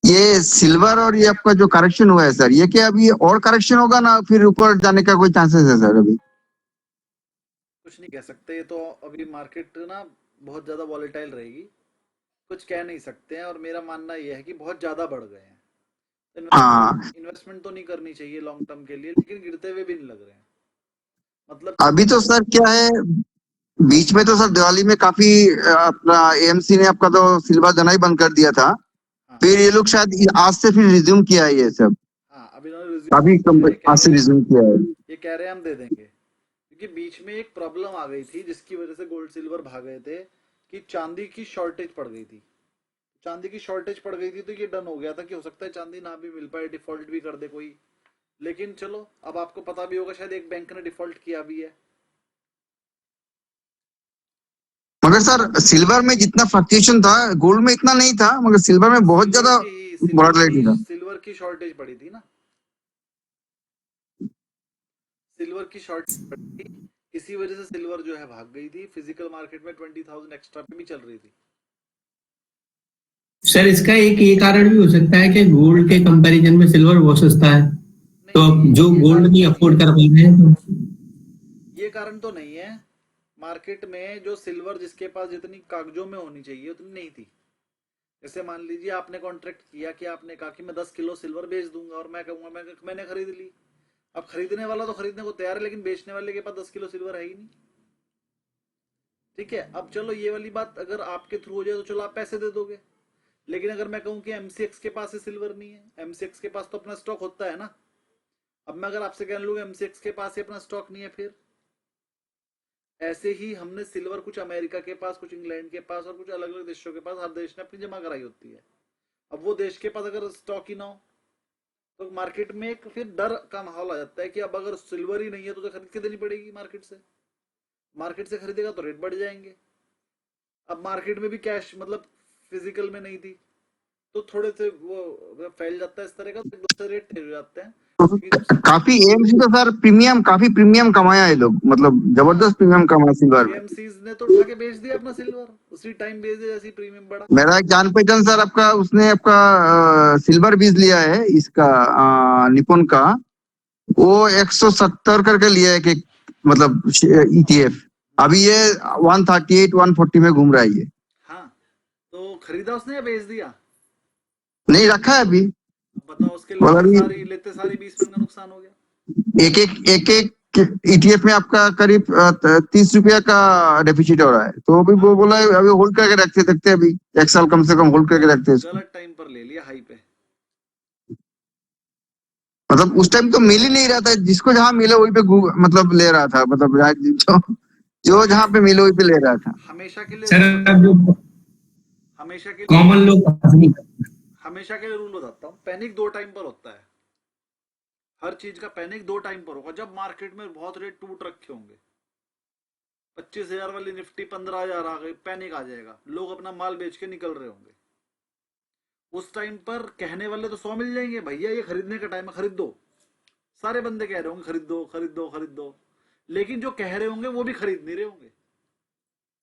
ये सिल्वर और ये आपका जो करेक्शन हुआ है सर, ये क्या अभी और करेक्शन होगा ना, फिर ऊपर जाने का कोई चांसेस है सर अभी? कुछ नहीं कह सकते, ये तो अभी मार्केट ना बहुत ज्यादा वॉलेटाइल रहेगी, कुछ कह नहीं सकते हैं। और मेरा मानना यह है कि बहुत ज्यादा बढ़ गए हैं, तो हाँ, इन्वेस्टमेंट तो नहीं करनी चाहिए लॉन्ग टर्म के लिए, लेकिन गिरते हुए भी नहीं लग रहे हैं। मतलब अभी तो सर क्या है, बीच में तो सर दिवाली में काफी अपना एएमसी ने आपका तो सिल्वर देना ही बंद कर दिया था। हाँ। फिर ये लोग शायद आज से फिर रिज्यूम किया है ये सब। हाँ, अभी उन्होंने रिज्यूम काफी कर दिया, ये कह आज रहे से हैं, रिज्यूम किया है। ये कह रहे हैं हम दे देंगे। क्योंकि बीच में एक प्रॉब्लम आ गई थी जिसकी वजह से गोल्ड सिल्वर भाग गए थे, कि चांदी की शॉर्टेज पड़ गई थी। चांदी की शॉर्टेज पड़ गई थी तो ये डन हो गया था कि हो सकता है चांदी ना भी मिल पाए, डिफॉल्ट भी कर दे कोई। लेकिन चलो, अब आपको पता भी होगा शायद एक बैंक ने डिफॉल्ट किया भी है। मगर सर सिल्वर में जितना फ्लक्चुएशन था गोल्ड में इतना नहीं था, मगर सिल्वर में बहुत सिल्वर ज्यादा की ही वॉलेटिलिटी था। सिल्वर की शॉर्टेज पड़ी थी ना। सिल्वर की शॉर्टेज पड़ी थी, इसी वजह से सिल्वर जो है भाग गई थी। फिजिकल मार्केट में 20,000 एक्स्ट्रा पे भी चल रही थी। सर इसका एक ये कारण भी हो सकता है कि गोल्ड के कंपैरिजन में सिल्वर बहुत सस्ता है, नहीं तो नहीं, जो ये गोल्ड कारण नहीं तो नहीं अफोर्ड है। कर पा रहे हैं तो ये कारण तो नहीं है। मार्केट में जो सिल्वर जिसके पास जितनी कागजों में होनी चाहिए उतनी नहीं थी। जैसे मान लीजिए आपने कॉन्ट्रैक्ट किया कि आपने कहा कि मैं 10 किलो सिल्वर बेच दूंगा, और मैं कहूंगा मैंने खरीद ली। अब खरीदने वाला तो खरीदने को तैयार है, लेकिन बेचने वाले के पास 10 किलो सिल्वर है ही नहीं। ठीक है, अब चलो ये वाली बात अगर आपके थ्रू हो जाए तो चलो आप पैसे दे दोगे। लेकिन अगर मैं कहूं कि एमसीएक्स के पास ही सिल्वर नहीं है, एमसीएक्स के पास तो अपना स्टॉक होता है ना। अब मैं अगर आपसे कह लूंगा एमसीएक्स के पास ही अपना स्टॉक नहीं है, फिर ऐसे ही हमने सिल्वर कुछ अमेरिका के पास, कुछ इंग्लैंड के पास, और कुछ अलग अलग देशों के पास, हर देश ने अपनी जमा कराई होती है। अब वो देश के पास अगर स्टॉक ही ना हो, तो मार्केट में एक फिर डर का माहौल आ जाता है कि अब अगर सिल्वर ही नहीं है तो खरीद के देनी पड़ेगी मार्केट से। मार्केट से खरीदेगा तो रेट बढ़ जाएंगे। अब मार्केट में भी कैश मतलब फिजिकल में नहीं थी, तो थोड़े से वो फैल जाता है इस तरह का, तो एक दूसरे रेट तेज हो जाते हैं। क्योंकि जब काफी एएमसी तो सर प्रीमियम, काफी प्रीमियम कमाया है लोग, मतलब हाँ, जबरदस्त प्रीमियम कमाया सिल्वर में। एएमसीज ने तो उठा के बेच दिया अपना सिल्वर, उसी टाइम बेच दिया जैसे प्रीमियम बढ़ा। मेरा एक जान पहचान सर आपका, उसने आपका सिल्वर बीज लिया है इसका, निपुण का। वो 170 करके लिया है कि मतलब ईटीएफ। अभी ये 138 140 में घूम रहा है ये। हाँ, तो खरीदा उसने या बेच दिया? नहीं रखा है अभी। अब बताओ, उसके और अभी लेते सारी 20% का नुकसान हो गया। एक एक ईटीएफ में आपका करीब 30 रुपया का डेफिसिट हो रहा है, तो अभी वो हाँ, बोला है अभी होल्ड करके रखते सकते हैं, अभी 1 साल कम से कम होल्ड करके रखते हैं इसको। गलत टाइम पर ले लिया, हाई पे। मतलब उस टाइम तो मिल ही नहीं रहा था, जिसको जहां मिले वहीं पे मतलब ले रहा था, मतलब जो जो जहां पे मिले वहीं पे ले रहा था। हमेशा के लिए सर रूल अब बताता जो हूँ, हमेशा के लिए कॉमन लोग नहीं करते। हमेशा के लिए रूल बताता हूँ, पैनिक दो टाइम पर होता है। हर चीज का पैनिक दो टाइम पर होगा, जब मार्केट में बहुत रेट टूट रखे होंगे। 25,000 वाली निफ्टी 15,000 आ गई, पैनिक आ जाएगा, लोग अपना माल बेच के निकल रहे होंगे। उस टाइम पर कहने वाले तो 100 मिल जाएंगे, भैया ये खरीदने का टाइम है, खरीद दो। सारे बंदे कह रहे होंगे खरीद दो खरीद दो खरीद दो। लेकिन जो कह रहे होंगे वो भी खरीद नहीं रहे होंगे,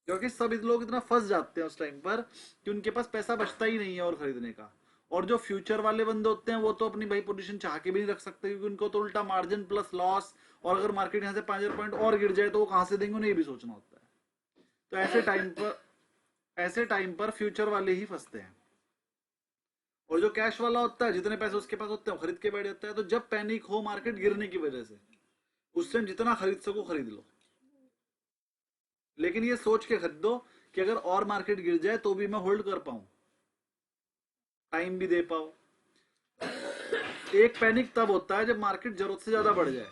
क्योंकि सब लोग इतना फंस जाते हैं उस टाइम पर कि उनके पास पैसा बचता ही नहीं है और खरीदने का। और जो फ्यूचर वाले बंदे होते हैं वो तो अपनी भाई पोजीशन चाह के भी नहीं रख सकते, क्योंकि उनको तो उल्टा मार्जिन प्लस लॉस, और अगर मार्केट यहाँ से 5,000 पॉइंट और गिर जाए तो वो कहां से देंगे, उन्हें ये भी सोचना होता है। तो ऐसे टाइम पर फ्यूचर वाले ही फंसते हैं। और जो कैश वाला होता है, जितने पैसे उसके पास होते हैं वो खरीद के बैठ जाता है। तो जब पैनिक हो मार्केट गिरने की वजह से, उस टाइम जितना खरीद सको खरीद लो। लेकिन ये सोच के खरीदो कि अगर और मार्केट गिर जाए तो भी मैं होल्ड कर पाऊं, टाइम भी दे पाओ। एक पैनिक तब होता है जब मार्केट जरूरत से ज्यादा बढ़ जाए,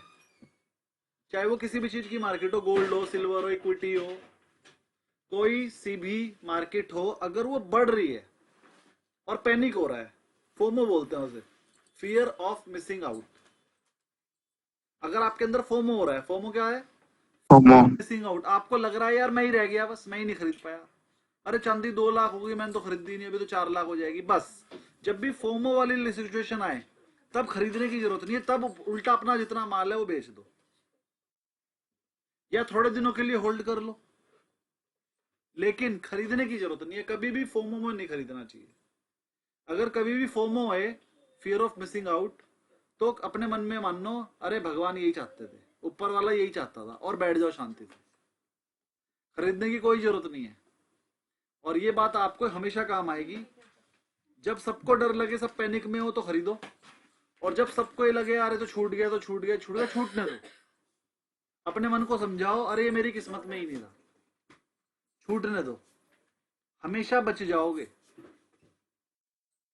चाहे वो किसी भी चीज की मार्केट हो, गोल्ड हो, सिल्वर हो, इक्विटी हो, कोई सी भी मार्केट हो, अगर वो बढ़ रही है और पैनिक हो रहा है, फोमो बोलते हैं उसे, फियर ऑफ मिसिंग आउट। अगर आपके अंदर फोमो हो रहा है, फोमो क्या है? फोमो। Missing out. आपको लग रहा है यार मैं ही रह गया, बस मैं ही नहीं खरीद पाया, अरे चांदी 2 लाख हो गई, मैंने तो खरीदी नहीं, अभी तो 4 लाख हो जाएगी, बस। जब भी फोमो वाली सिचुएशन आए तब खरीदने की जरूरत नहीं है, तब उल्टा अपना जितना माल है वो बेच दो, या थोड़े दिनों के लिए होल्ड कर लो। लेकिन खरीदने की जरूरत नहीं है, कभी भी फोमो में नहीं खरीदना चाहिए। अगर कभी भी फोमो है, फियर ऑफ मिसिंग आउट, तो अपने मन में मान लो अरे भगवान यही चाहते थे, ऊपर वाला यही चाहता था, और बैठ जाओ शांति से। खरीदने की कोई जरूरत नहीं है। और ये बात आपको हमेशा काम आएगी। जब सबको डर लगे, सब पैनिक में हो, तो खरीदो। और जब सबको ये लगे अरे तो छूट गया, तो छूट गया, छूट गया, छूटने दो। अपने मन को समझाओ अरे ये मेरी किस्मत में ही नहीं था, छूटने दो, हमेशा बच जाओगे।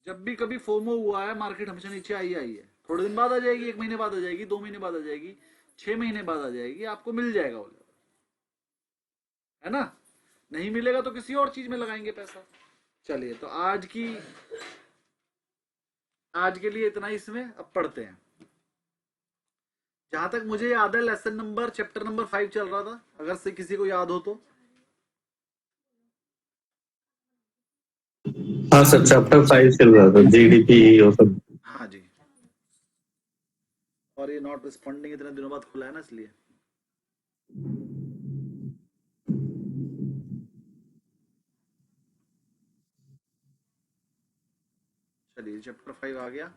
जब भी कभी फोमो हुआ है, मार्केट हमेशा नीचे आई है। थोड़े दिन बाद आ जाएगी, 1 महीने बाद आ जाएगी, 2 महीने बाद आ जाएगी, 6 महीने बाद आ जाएगी, आपको मिल जाएगा वो, है ना। नहीं मिलेगा तो किसी और चीज में लगाएंगे पैसा। चलिए, तो आज के लिए इतना ही इसमें। अब पढ़ते हैं। जहां तक मुझे याद है चैप्टर नंबर 5 चल रहा था, अगर से किसी को याद हो तो। हाँ सर, चैप्टर 5 चल रहा था, जीडीपी और सब। हाँ जी। और ये नॉट रिस्पॉन्डिंग इतने दिनों बाद खुला है ना, इसलिए। चलिए, चैप्टर 5 आ गया।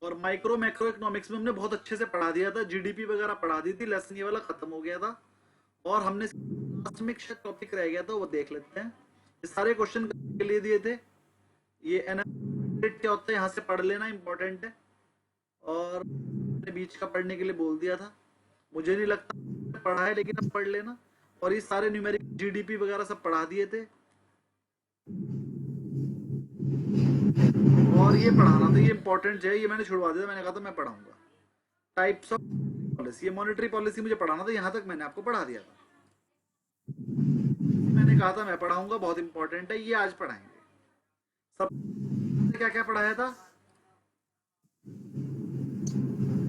और माइक्रो मैक्रो इकोनॉमिक्स में हमने बहुत अच्छे से पढ़ा दिया था, जीडीपी वगैरह पढ़ा दी थी, लेसन ये वाला खत्म हो गया था। और हमने लास्ट में एक टॉपिक रह गया था, वो देख लेते हैं। ये सारे क्वेश्चन के लिए दिए थे। ये एनालिटिक क्या होता है, यहाँ से पढ़ लेना, इंपॉर्टेंट है। और बीच का पढ़ने के लिए बोल दिया था, मुझे नहीं लगता पढ़ा है, लेकिन अब पढ़ लेना। और ये सारे न्यूमेरिक जीडीपी वगैरह सब पढ़ा दिए थे। और ये पढ़ाना था, ये इंपॉर्टेंट है, ये मैंने छुड़वा दिया, मैंने कहा था मैं पढ़ाऊंगा। टाइप्स ऑफ पॉलिसी, ये मॉनेटरी पॉलिसी मुझे पढ़ाना था, यहाँ तक मैंने आपको पढ़ा दिया था। मैंने कहा था मैं पढ़ाऊंगा, बहुत इंपॉर्टेंट है, ये आज पढ़ाएंगे। सब क्या क्या पढ़ाया था?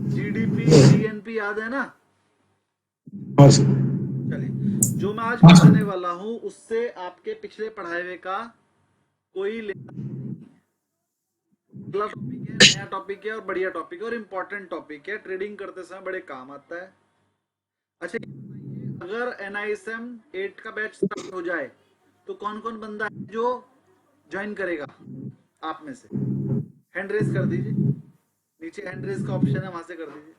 जीडीपी, जीएनपी याद है ना? हाँ सर। चलिए, जो मैं आज पढ़ाने वाला हूँ उससे आपके पिछले पढ़ाए हुए का कोई लेना अगला टॉपिक है, नया टॉपिक है, और बढ़िया टॉपिक है, और इम्पोर्टेंट टॉपिक है, ट्रेडिंग करते समय बड़े काम आता है। अच्छा, अगर एनआईएसएम 8 का बैच स्टार्ट हो जाए तो कौन कौन बंदा है जो ज्वाइन करेगा आप में से? हैंड रेज कर दीजिए, नीचे हैंड रेज का ऑप्शन है, वहां से कर दीजिए।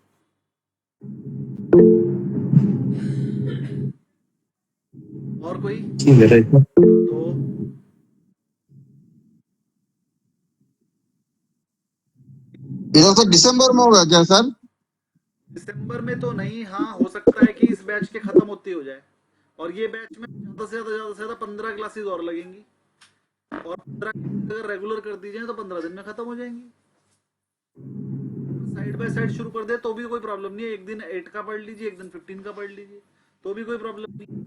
और कोई? तो इधर तो दिसंबर में होगा क्या सर? दिसंबर में तो नहीं, हाँ हो सकता है कि इस बैच के खत्म होते हो जाए। और ये बैच में ज्यादा से ज्यादा 15 क्लासेस और लगेंगी, और 15 अगर रेगुलर कर दी जाए तो 15 दिन में खत्म हो जाएंगी। साइड बाय साइड शुरू कर दे तो भी कोई प्रॉब्लम नहीं है, एक दिन 8 का पढ़ लीजिए, एक दिन 15 का पढ़ लीजिए, तो भी कोई प्रॉब्लम नहीं।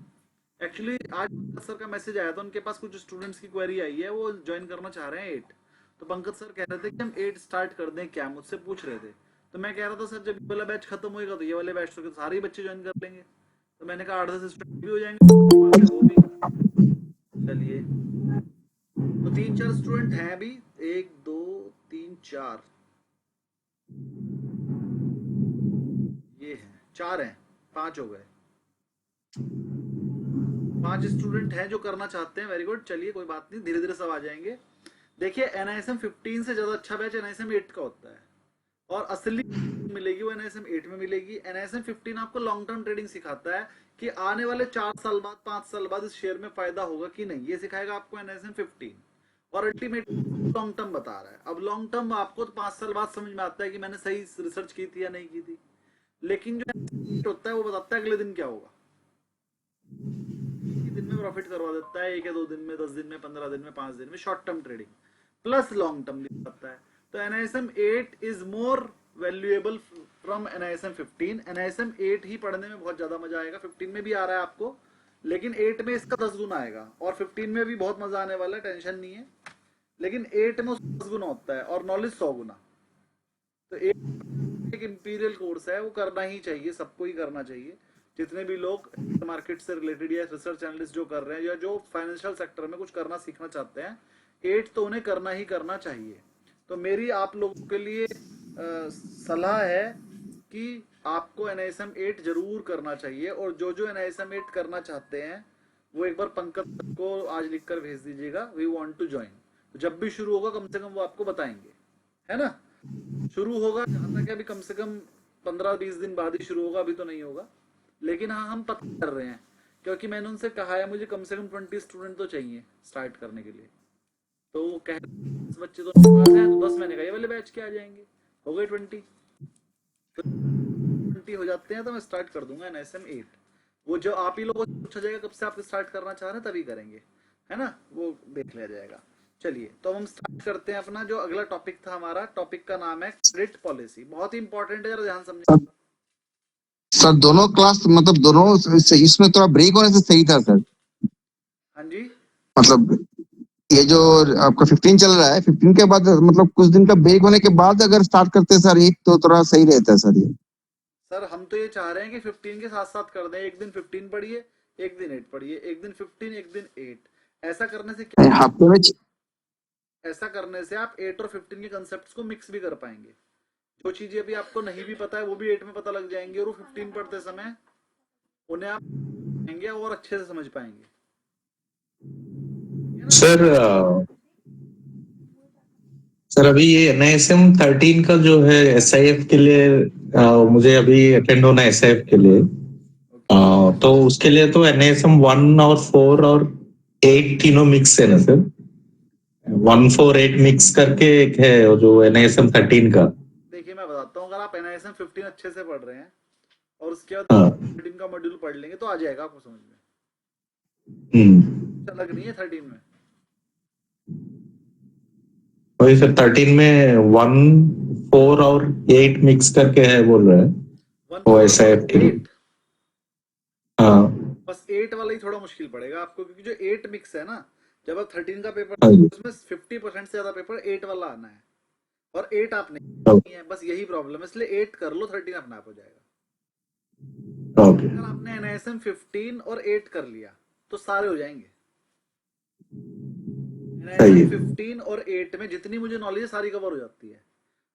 एक्चुअली आज पंकज सर का मैसेज आया था, उनके पास कुछ स्टूडेंट्स की क्वेरी आई है, वो ज्वाइन करना चाह रहे हैं 8। तो पंकज सर कह रहे थे कि हम 8 स्टार्ट कर दें क्या, मुझसे पूछ रहे थे। तो मैं कह रहा था सर जब ये वाला बैच खत्म होएगा तो ये वाले बैच तो सारे ही बच्चे ज्वाइन कर लेंगे। तो मैंने कहा 8-10 स्टूडेंट भी हो जाएंगे, वो भी। चलिए, तो 3-4 स्टूडेंट हैं अभी, 1 2 3 4, ये है 4 हैं, 5 हो गए। 5 स्टूडेंट हैं जो करना चाहते हैं, वेरी गुड। चलिए, कोई बात नहीं, धीरे धीरे सब आ जाएंगे। देखिए, एनआईएसएम 15 से ज्यादा अच्छा बैच एनआईएसएम 8 का होता है, और असली मिलेगी वो एनआईएसएम 8 में मिलेगी। एनआईएसएम 15 आपको लॉन्ग टर्म ट्रेडिंग सिखाता है कि आने वाले 4 साल बाद, 5 साल बाद इस शेयर में फायदा होगा कि नहीं, ये सिखाएगा आपको एनआईएसएम 15। और अल्टीमेटली लॉन्ग टर्म बता रहा है। अब लॉन्ग टर्म आपको तो 5 साल बाद समझ में आता है कि मैंने सही रिसर्च की थी या नहीं की थी, लेकिन जो होता है वो बताता है अगले दिन क्या होगा। दिन में प्रॉफिट करवा देता है, 1 या 2 दिन में, 10 दिन में, 15 दिन में, 5 दिन में, short term trading plus long term भी बताता है। तो NISM 8 is more valuable from NISM 15। NISM 8 ही पढ़ने में बहुत ज्यादा मजा आएगा। 15 में भी आ रहा है आपको, लेकिन 8 में इसका 10 गुना आएगा, और 15 में भी बहुत मजा आने वाला है, टेंशन नहीं है। लेकिन 8 में 10 गुना होता है, और नॉलेज 100 गुना। तो एक इंपीरियल कोर्स है, वो करना ही चाहिए, सबको ही करना चाहिए। जितने भी लोग मार्केट से रिलेटेड या रिसर्च एनालिस्ट जो कर रहे हैं, या जो फाइनेंशियल सेक्टर में कुछ करना सीखना चाहते हैं, 8 तो उन्हें करना ही करना चाहिए। तो मेरी आप लोगों के लिए सलाह है कि आपको एनआईएसएम 8 जरूर करना चाहिए। और जो जो एनआईएसएम 8 करना चाहते हैं वो एक बार पंकज को आज लिखकर भेज दीजिएगा, वी वांट टू ज्वाइन। तो जब भी शुरू होगा कम से कम वो आपको बताएंगे, है ना। शुरू होगा जहां तक है अभी कम से कम 15-20 दिन बाद ही शुरू होगा, अभी तो नहीं होगा, लेकिन हाँ हम पता कर रहे हैं, क्योंकि मैंने उनसे कहा है मुझे कम से कम 20 स्टूडेंट तो चाहिए स्टार्ट करने के लिए। तो वो कह 10 बच्चे तो उनके पास हैं, तो 10 मैंने कहा ये वाले बैच के आ जाएंगे, हो गए 20। तो 20 हो जाते हैं तो मैं स्टार्ट कर दूंगा NSM 8। वो जो आप ही लोगों से पूछा जाएगा कब से आप स्टार्ट करना चाह रहे हैं तभी करेंगे, है ना, वो देख लिया जाएगा। चलिए तो हम स्टार्ट करते हैं अपना जो अगला टॉपिक था हमारा। टॉपिक का नाम है क्रेडिट पॉलिसी, बहुत ही इंपॉर्टेंट है, जरा ध्यान समझे। सर दोनों क्लास मतलब दोनों इसमें थोड़ा ब्रेक होने से सही था सर। हाँ जी, मतलब ये जो आपका 15 चल रहा है, 15 के बाद मतलब कुछ दिन का ब्रेक होने के बाद अगर स्टार्ट करते हैं सर एक, तो थोड़ा सही रहता है सर ये। सर हम तो ये चाह रहे हैं कि 15 के साथ साथ कर दें, एक दिन 15 पढ़िए, एक दिन 8 पढ़िए, एक दिन 15 एक दिन 8। ऐसा करने से क्या, हफ्ते में ऐसा करने से आप 8 और 15 के कंसेप्ट को मिक्स भी कर पाएंगे। जो चीजें अभी आपको नहीं भी पता है वो भी 8 में पता लग जाएंगी, और वो 15 पढ़ते समय उन्हें आप पाएंगे और अच्छे से समझ पाएंगे, है ना। सर सर अभी ये NISM 13 का जो है SIF के लिए मुझे अभी अटेंड होना है SIF के लिए। तो उसके लिए तो NISM 1 और 4 और 8 तीनों मिक्स है ना सर? 1, 4, 8 मिक्स करके एक है वो जो NISM 13 का। देखिए मैं बताता हूँ, अगर आप NISM 15 अच्छे से पढ़ रहे हैं और उसके बाद हाँ 13 का मॉड्यूल पढ़ लेंगे तो आ जाएगा आपको समझ में। अलग नहीं है 13 में। वही सर 13 में 1, 4 और 8 मिक्स करके है बोल रहे हैं 1, वो 4 और SIF के लिए। 8, हाँ बस 8 वाला ही थोड़ा मुश्किल पड़ेगा आपको, क्योंकि जो 8 मिक्स है ना, जब आप 13 का पेपर हाँ जी उसमें 50% से ज्यादा पेपर 8 वाला आना है, और 8 आप ओके नहीं है, बस यही प्रॉब्लम है, इसलिए 8 कर लो, 13 अपने आप हो जाएगा। ओके अगर आपने NISM 15 और 8 कर लिया तो सारे हो जाएंगे। सही NISM है 15 और 8 में जितनी मुझे नॉलेज है सारी कवर हो जाती है।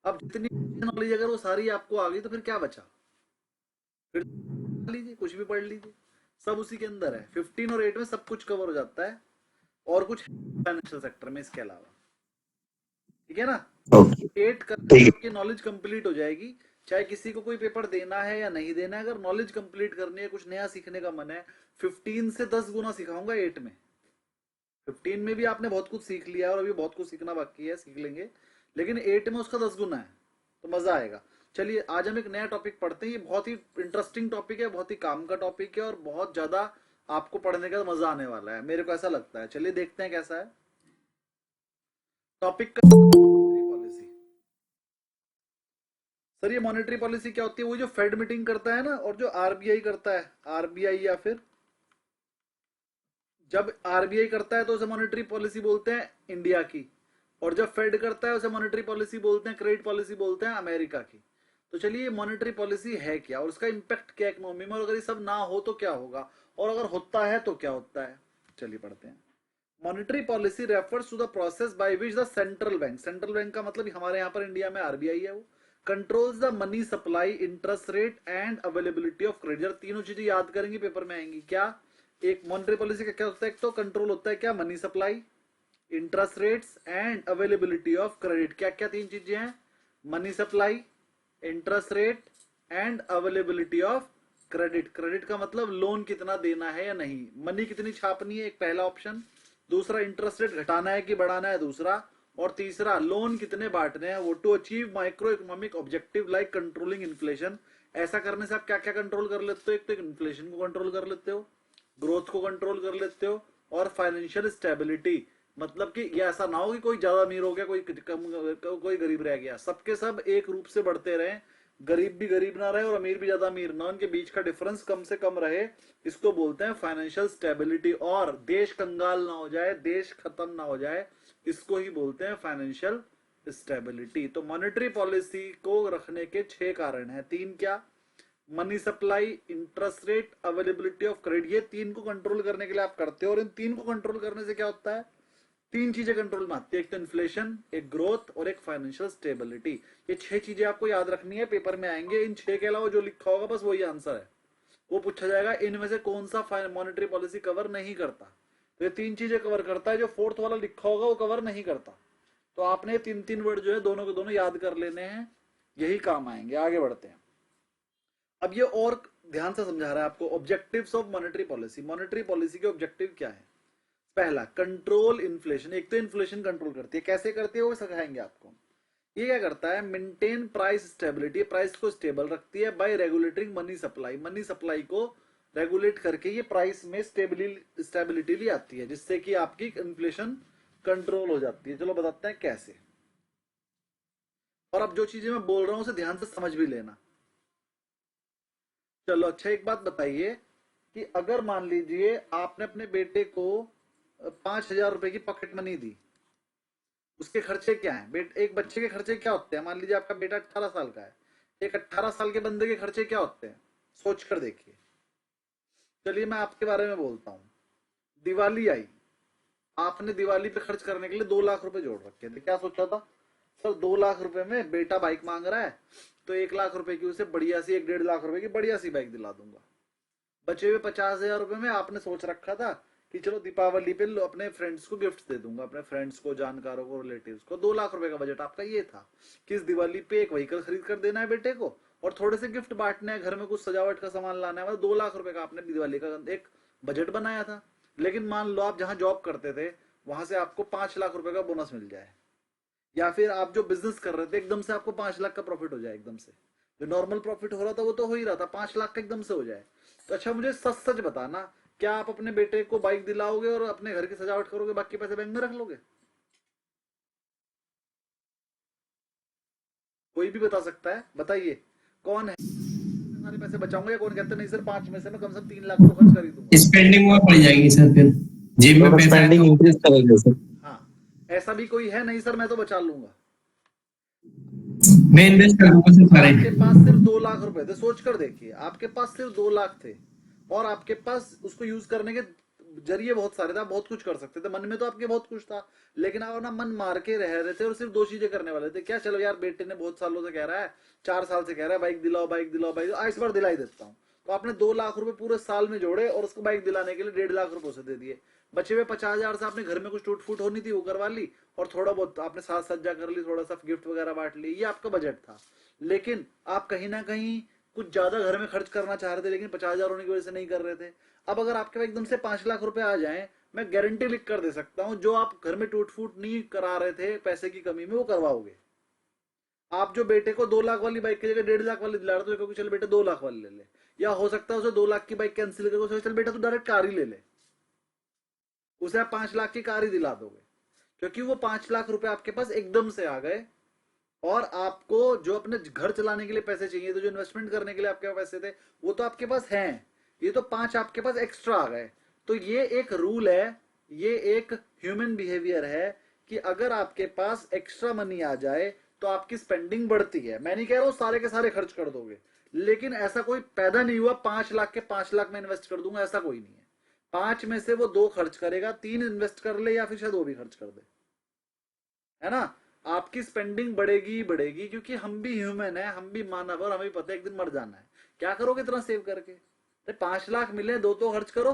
अब जितनी नॉलेज अगर वो सारी आपको आ गई तो फिर क्या बचा, फिर पढ़ लीजिए, कुछ भी पढ़ लीजिए, सब उसी के अंदर है। 15 और 8 में सब कुछ कवर हो जाता है, और कुछ फाइनेंशियल सेक्टर में इसके अलावा, ठीक है ना। ओके 8 करने ठीक से है आपकी नॉलेज कंप्लीट हो जाएगी, चाहे किसी को कोई पेपर देना है या नहीं देना है, अगर नॉलेज कंप्लीट करनी है, कुछ नया सीखने का मन है, 15 से 10 गुना सिखाऊंगा 8 में। 15 में भी आपने बहुत कुछ सीख लिया और अभी बहुत कुछ सीखना बाकी है, सीख लेंगे, लेकिन 8 में उसका 10 गुना है, तो मजा आएगा। चलिए आज हम एक नया टॉपिक पढ़ते हैं, ये बहुत ही इंटरेस्टिंग टॉपिक है, बहुत ही काम का टॉपिक है, और बहुत ज्यादा आपको पढ़ने का मजा आने वाला है, मेरे को ऐसा लगता है। चलिए देखते हैं कैसा है टॉपिक का। पॉलिसी, सर ये मॉनेटरी पॉलिसी क्या होती है? वो जो फेड मीटिंग करता है ना, और जो RBI करता है, RBI या फिर जब RBI करता है तो उसे मॉनेटरी पॉलिसी बोलते हैं इंडिया की, और जब फेड करता है उसे मॉनेटरी पॉलिसी बोलते हैं, क्रेडिट पॉलिसी बोलते हैं अमेरिका की। तो चलिए मॉनेटरी पॉलिसी है क्या, और उसका इंपैक्ट क्या इकोनॉमी में, और अगर ये सब ना हो तो क्या होगा, और अगर होता है तो क्या होता है। चलिए पढ़ते हैं। Monetary policy refers to the process by which the central bank का मतलब हमारे यहाँ पर इंडिया में RBI है, वो controls the money supply, interest rate and availability of credit. तीनों चीजें याद करेंगे, पेपर में आएंगी क्या। एक मॉनेटरी पॉलिसी का क्या होता है, एक तो कंट्रोल होता है क्या, money supply, interest rates and availability of credit. क्या क्या तीन चीजें हैं, money supply, interest rate and availability of credit. Credit का मतलब लोन कितना देना है या नहीं, मनी कितनी छापनी है, एक पहला ऑप्शन, दूसरा इंटरेस्ट रेट घटाना है कि बढ़ाना है दूसरा, और तीसरा लोन कितने बांटने हैं वो, to achieve micro economic objective like controlling inflation. ऐसा करने से आप क्या क्या कंट्रोल कर लेते हो, एक तो इन्फ्लेशन को कंट्रोल कर लेते हो, ग्रोथ को कंट्रोल कर लेते हो, और फाइनेंशियल स्टेबिलिटी, मतलब कि ये ऐसा ना हो कि कोई ज्यादा अमीर हो गया, कोई कम, कोई गरीब रह गया, सबके सब एक रूप से बढ़ते रहे, गरीब भी गरीब ना रहे और अमीर भी ज्यादा अमीर ना, उनके बीच का डिफरेंस कम से कम रहे, इसको बोलते हैं फाइनेंशियल स्टेबिलिटी। और देश कंगाल ना हो जाए, देश खत्म ना हो जाए, इसको ही बोलते हैं फाइनेंशियल स्टेबिलिटी। तो मॉनेटरी पॉलिसी को रखने के 6 कारण हैं, 3 क्या, money supply, interest rate, availability of credit, ये 3 को कंट्रोल करने के लिए आप करते हो, और इन 3 को कंट्रोल करने से क्या होता है, 3 चीजें कंट्रोल में आती है, एक तो इन्फ्लेशन, एक ग्रोथ और एक फाइनेंशियल स्टेबिलिटी। ये 6 चीजें आपको याद रखनी है, पेपर में आएंगे, इन 6 के अलावा जो लिखा होगा बस वही आंसर है, वो पूछा जाएगा इनमें से कौन सा मॉनेटरी पॉलिसी कवर नहीं करता, तो ये 3 चीजें कवर करता है, जो 4th वाला लिखा होगा वो कवर नहीं करता। तो आपने 3 वर्ड जो है दोनों के दोनों याद कर लेने हैं, यही काम आएंगे। आगे बढ़ते हैं। अब ये और ध्यान से समझा रहा है आपको, objectives of monetary policy. Monetary policy के ऑब्जेक्टिव क्या है? पहला, कंट्रोल इन्फ्लेशन। एक तो इन्फ्लेशन कंट्रोल करती है, कैसे करती है वो सिखाएंगे आपको। ये क्या करता है? मेंटेन प्राइस स्टेबिलिटी, प्राइस को स्टेबल रखती है bye regulating money supply. Money supply को रेगुलेट करके ये प्राइस में स्टेबिलिटी ले आती है, जिससे कि आपकी इन्फ्लेशन कंट्रोल हो जाती है। चलो बताते हैं कैसे। और अब जो चीजें मैं बोल रहा हूं उसे ध्यान से समझ भी लेना। चलो अच्छा, एक बात बताइए कि अगर मान लीजिए आपने अपने बेटे को 5,000 रुपए की पॉकेट मनी दी, उसके खर्चे क्या हैं? एक बच्चे के खर्चे क्या होते हैं? मान लीजिए आपका बेटा 18 साल का है, एक 18 साल के बंदे के खर्चे क्या होते हैं? सोच कर देखिए। चलिए मैं आपके बारे में बोलता हूं। दिवाली आई, आपने दिवाली पे खर्च करने के लिए 2 लाख रुपए जोड़ रखे थे। क्या सोचा था? सर 2 लाख रुपए में बेटा बाइक मांग रहा है, तो 1 लाख रुपए की उसे बढ़िया सी 1-1.5 लाख रुपए की बढ़िया सी बाइक दिला दूंगा। बचे हुए 50,000 रुपए में आपने सोच रखा था कि चलो दीपावली पे अपने फ्रेंड्स को गिफ्ट दे दूंगा, अपने फ्रेंड्स को, जानकारों को, रिलेटिव्स को। 2 लाख रुपए का बजट आपका ये था कि इस दिवाली पे एक व्हीकल खरीद कर देना है बेटे को और थोड़े से गिफ्ट बांटने हैं, घर में कुछ सजावट का सामान लाना है। 2 लाख रुपए का आपने दिवाली का एक बजट बनाया था। लेकिन मान लो आप जहां जॉब करते थे वहां से आपको 5 लाख रुपए का बोनस मिल जाए, या फिर आप जो बिजनेस कर रहे थे एकदम से आपको 5 लाख का प्रॉफिट हो जाए। एकदम से जो नॉर्मल प्रॉफिट हो रहा था वो तो हो ही रहा था, 5 लाख का एकदम से हो जाए। तो अच्छा मुझे सच सच बताना, क्या आप अपने बेटे को बाइक दिलाओगे और अपने घर की सजावट करोगे, बाकी पैसे बैंक में रख लोगे? कोई भी बता सकता है? बताइए कौन है सारे पैसे बचाऊंगा, या कौन कहता नहीं सर 5 में से मैं कम से कम 3 लाख तो खर्च कर ही दूंगा? स्पेंडिंग वहां पड़ जाएगी सर, फिर जेब में पैसा स्पेंडिंग है इंक्रीज करेंगे सर। हाँ, ऐसा भी कोई है? नहीं सर मैं तो बचा लूंगा। मैं इन्वेस्ट कर दूंगा सर सारे। आपके पास सिर्फ 2 लाख रुपए थे, सोच कर देखिए, आपके पास सिर्फ 2 लाख थे और आपके पास उसको यूज करने के जरिए बहुत सारे थे, आप बहुत कुछ कर सकते थे। मन में तो आपके बहुत कुछ था, लेकिन आप ना मन मार के रह रहे थे और सिर्फ 2 चीजें करने वाले थे। क्या? चलो यार बेटे ने बहुत सालों से कह रहा है, 4 साल से कह रहा है बाइक दिलाओ बाइक दिलाओ बाइक, इस बार दिला ही देता हूँ। तो आपने 2 लाख रुपए पूरे साल में जोड़े और उसको बाइक दिलाने के लिए 1.5 लाख रुपए उसे दे दिए। बचे हुए 50,000 से आपने घर में कुछ टूट फूट होनी थी वो करवा ली, और थोड़ा बहुत आपने साज सज्जा कर ली, थोड़ा सा गिफ्ट वगैरह बांट ली। ये आपका बजट था। लेकिन आप कहीं ना कहीं कुछ ज्यादा घर में खर्च करना चाह रहे थे, लेकिन 50,000 होने की वजह से नहीं कर रहे थे। अब अगर आपके पास एकदम से 5 लाख रुपए आ जाएं, मैं गारंटी लिख कर दे सकता हूं, जो आप घर में टूट फूट नहीं करा रहे थे पैसे की कमी में, वो करवाओगे। आप जो बेटे को 2 लाख वाली बाइक की जगह 1.5 लाख वाली दिला रहे थे, क्योंकि चल बेटे 2 लाख वाली ले ले, या हो सकता है उसे 2 लाख की बाइक कैंसिल करके उसे चल बेटा तू डायरेक्ट कार ही ले ले, उसे आप 5 लाख की कार ही दिला दोगे, क्योंकि वो 5 लाख रुपए आपके पास एकदम से आ गए। और आपको जो अपने घर चलाने के लिए पैसे चाहिए थे, जो इन्वेस्टमेंट करने के लिए आपके पास पैसे थे, वो तो आपके पास हैं। ये तो 5 आपके पास एक्स्ट्रा आ गए। तो ये एक रूल है, ये एक ह्यूमन बिहेवियर है कि अगर आपके पास एक्स्ट्रा मनी आ जाए तो आपकी स्पेंडिंग बढ़ती है। मैं नहीं कह रहा हूं सारे के सारे खर्च कर दोगे, लेकिन ऐसा कोई पैदा नहीं हुआ 5 लाख के 5 लाख में इन्वेस्ट कर दूंगा, ऐसा कोई नहीं है। 5 में से वो 2 खर्च करेगा, 3 इन्वेस्ट कर ले, या फिर शायद वो भी खर्च कर दे, है ना। आपकी स्पेंडिंग बढ़ेगी बढ़ेगी, क्योंकि हम भी ह्यूमन है, हम भी मानव, और हमें पता है एक दिन मर जाना है। क्या करोगे इतना सेव करके? 5 लाख मिले, 2 तो खर्च करो।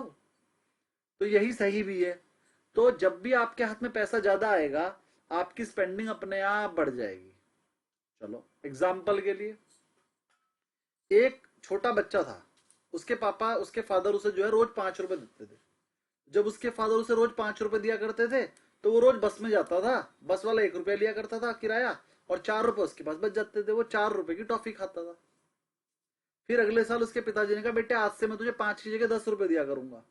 तो यही सही भी है। तो जब भी आपके हाथ में पैसा ज्यादा आएगा, आपकी स्पेंडिंग अपने आप बढ़ जाएगी। चलो एग्जाम्पल के लिए, एक छोटा बच्चा था, उसके पापा, उसके फादर उसे जो है रोज 5 रुपए देते थे। जब उसके फादर उसे रोज 5 रुपए दिया करते थे, तो वो रोज बस में जाता था, बस वाला 1 रुपया लिया करता था किराया, और 4 रुपए उसके पास बच जाते थे। वो 4 रुपए की टॉफी खाता था। फिर अगले साल उसके पिताजी ने कहा, बेटे आज से मैं तुझे 5 की जगह 10 रुपए दिया करूंगा,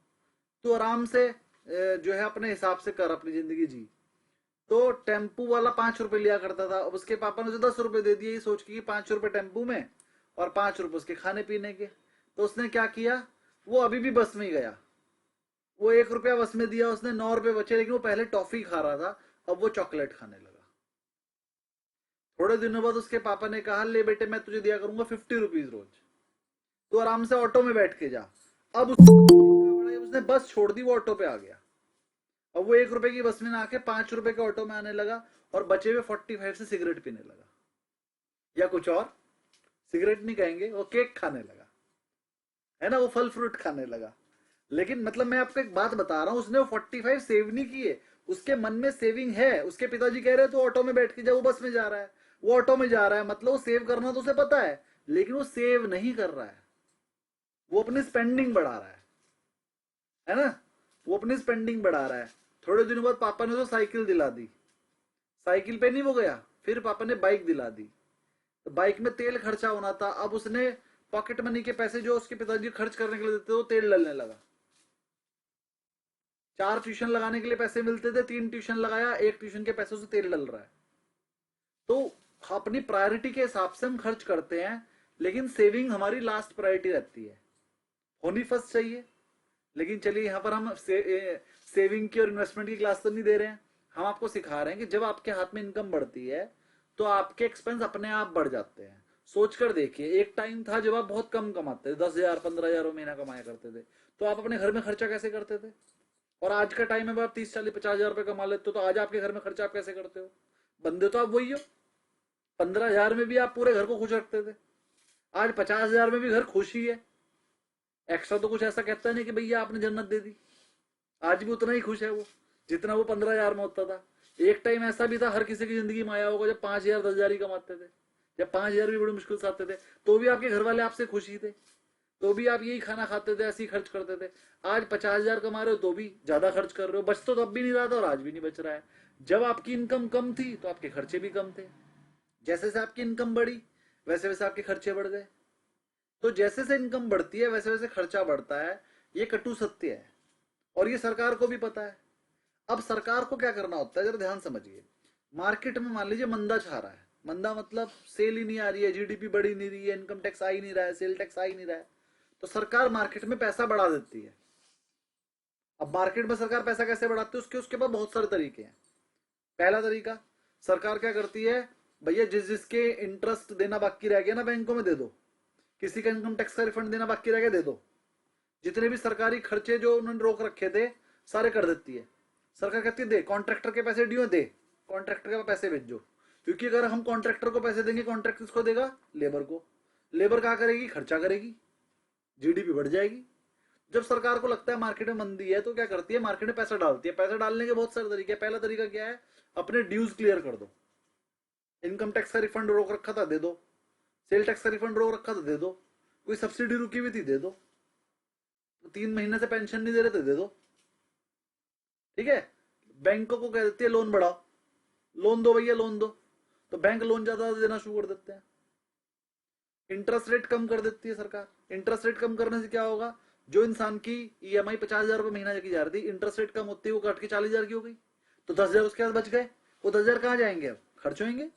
तू आराम से जो है अपने हिसाब से कर, अपनी जिंदगी जी। तो टेम्पू वाला 5 रुपए लिया करता था, अब उसके पापा ने उसे 10 रुपए दे दिए, ये सोच के 5 रुपए टेम्पू में और 5 रुपए उसके खाने पीने के। तो उसने क्या किया, वो अभी भी बस में ही गया, वो 1 रुपया बस में दिया उसने, 9 रुपए बचे, लेकिन वो पहले टॉफी खा रहा था, अब वो चॉकलेट खाने लगा। थोड़े दिनों बाद उसके पापा ने कहा, ले बेटे मैं तुझे दिया करूंगा 50 रुपीज रोज, तो आराम से ऑटो में बैठ के जा। अब उसने बस छोड़ दी, वो ऑटो पे आ गया। अब वो 1 रुपए की बस में ना आके 5 रुपए के ऑटो में आने लगा, और बचे हुए 45 से सिगरेट पीने लगा, या कुछ और, सिगरेट नहीं कहेंगे, वो केक खाने लगा, है ना, वो फल फ्रूट खाने लगा। लेकिन मतलब मैं आपको एक बात बता रहा हूँ, उसने वो 45 सेव नहीं किए, उसके मन में सेविंग है। उसके पिताजी कह रहे हैं तो ऑटो में बैठ के जा, वो बस में जा रहा है, वो ऑटो में जा रहा है, मतलब वो सेव करना तो उसे पता है, लेकिन वो सेव नहीं कर रहा है, वो अपनी स्पेंडिंग बढ़ा रहा है ना, वो अपनी स्पेंडिंग बढ़ा रहा है। थोड़े दिनों बाद पापा ने तो साइकिल दिला दी, साइकिल पे नहीं वो गया, फिर पापा ने बाइक दिला दी, तो बाइक में तेल खर्चा होना था, अब उसने पॉकेट मनी के पैसे जो उसके पिताजी खर्च करने के लिए देते वो तेल डलने लगा। 4 ट्यूशन लगाने के लिए पैसे मिलते थे, 3 ट्यूशन लगाया, 1 ट्यूशन के पैसों से तेल डल रहा है। तो अपनी प्रायोरिटी के हिसाब से हम खर्च करते हैं, लेकिन सेविंग हमारी लास्ट प्रायोरिटी रहती है, होनी फर्स्ट चाहिए। लेकिन चलिए यहाँ पर हम सेविंग की और इन्वेस्टमेंट की क्लास तो नहीं दे रहे हैं, हम आपको सिखा रहे हैं कि जब आपके हाथ में इनकम बढ़ती है तो आपके एक्सपेंस अपने आप बढ़ जाते हैं। सोच कर देखिए, एक टाइम था जब आप बहुत कम कमाते थे, 10,000 15,000 महीना कमाया करते थे, तो आप अपने घर में खर्चा कैसे करते थे? और आज का टाइम है आप 30 40 50,000 रुपए कमा लेते हो, तो आज आपके घर में खर्चा आप कैसे करते हो? बंदे तो आप वही हो, 15,000 में भी आप पूरे घर को खुश रखते थे, आज 50,000 में भी घर खुश ही है, एक्स्ट्रा तो कुछ ऐसा कहता नहीं कि भैया आपने जन्नत दे दी, आज भी उतना ही खुश है वो जितना वो 15,000 में होता था। एक टाइम ऐसा भी था, हर किसी की जिंदगी में आया होगा, जब 5,000 10,000 ही कमाते थे, जब 5,000 भी बड़ी मुश्किल से आते थे, तो भी आपके घर वाले आपसे खुश ही थे, तो भी आप यही खाना खाते थे, ऐसे ही खर्च करते थे। आज 50,000 कमा रहे हो तो भी ज्यादा खर्च कर रहे हो, बच तो तब भी नहीं रहा था और आज भी नहीं बच रहा है। जब आपकी इनकम कम थी तो आपके खर्चे भी कम थे, जैसे जैसे आपकी इनकम बढ़ी वैसे वैसे आपके खर्चे बढ़ गए। तो जैसे से इनकम बढ़ती है वैसे वैसे खर्चा बढ़ता है, ये कटु सत्य है और ये सरकार को भी पता है। अब सरकार को क्या करना होता है, जरा ध्यान समझिए। मार्केट में मान लीजिए मंदा छा रहा है, मंदा मतलब सेल ही नहीं आ रही है, जीडीपी बढ़ी नहीं रही है, इनकम टैक्स आ ही नहीं रहा है, सेल टैक्स आ ही नहीं रहा है, तो सरकार मार्केट में पैसा बढ़ा देती है। अब मार्केट में सरकार पैसा कैसे बढ़ाती है, उसके पास बहुत सारे तरीके हैं। पहला तरीका, सरकार क्या करती है, भैया जिसके इंटरेस्ट देना बाकी रह गया ना बैंकों में दे दो, किसी का इनकम टैक्स का रिफंड देना बाकी रह गया दे दो, जितने भी सरकारी खर्चे जो उन्होंने रोक रखे थे सारे कर देती है। सरकार कहती है दे, कॉन्ट्रैक्टर के पैसे ड्यू दे, कॉन्ट्रैक्टर के पैसे भेजो, क्योंकि अगर हम कॉन्ट्रैक्टर को पैसे देंगे, कॉन्ट्रैक्टर किसको देगा? लेबर को। लेबर क्या करेगी? खर्चा करेगी, जीडीपी बढ़ जाएगी। जब सरकार को लगता है मार्केट में मंदी है तो क्या करती है, मार्केट में पैसा डालती है। पैसा डालने के बहुत सारे तरीके हैं। पहला तरीका क्या है, अपने ड्यूज क्लियर कर दो, इनकम टैक्स का रिफंड रोक रखा था दे दो, सेल टैक्स का रिफंड रोक रखा था दे दो, कोई सब्सिडी रुकी हुई थी दे दो, 3 महीने से पेंशन नहीं दे रहे थे दे दो, ठीक है। बैंकों को कह देती है लोन बढ़ाओ, लोन दो भैया लोन दो, तो बैंक लोन ज्यादा देना शुरू कर देते हैं। इंटरेस्ट रेट कम कर देती है सरकार। इंटरेस्ट रेट कम करने से क्या होगा, जो इंसान की ईएमआई 50,000 रुपए महीना की जा रही थी, इंटरेस्ट रेट कम होती है वो घट के 40,000 की हो गई, तो 10,000 उसके पास बच गए। वो 10,000 कहाँ जाएंगे? अब खर्च होंगे।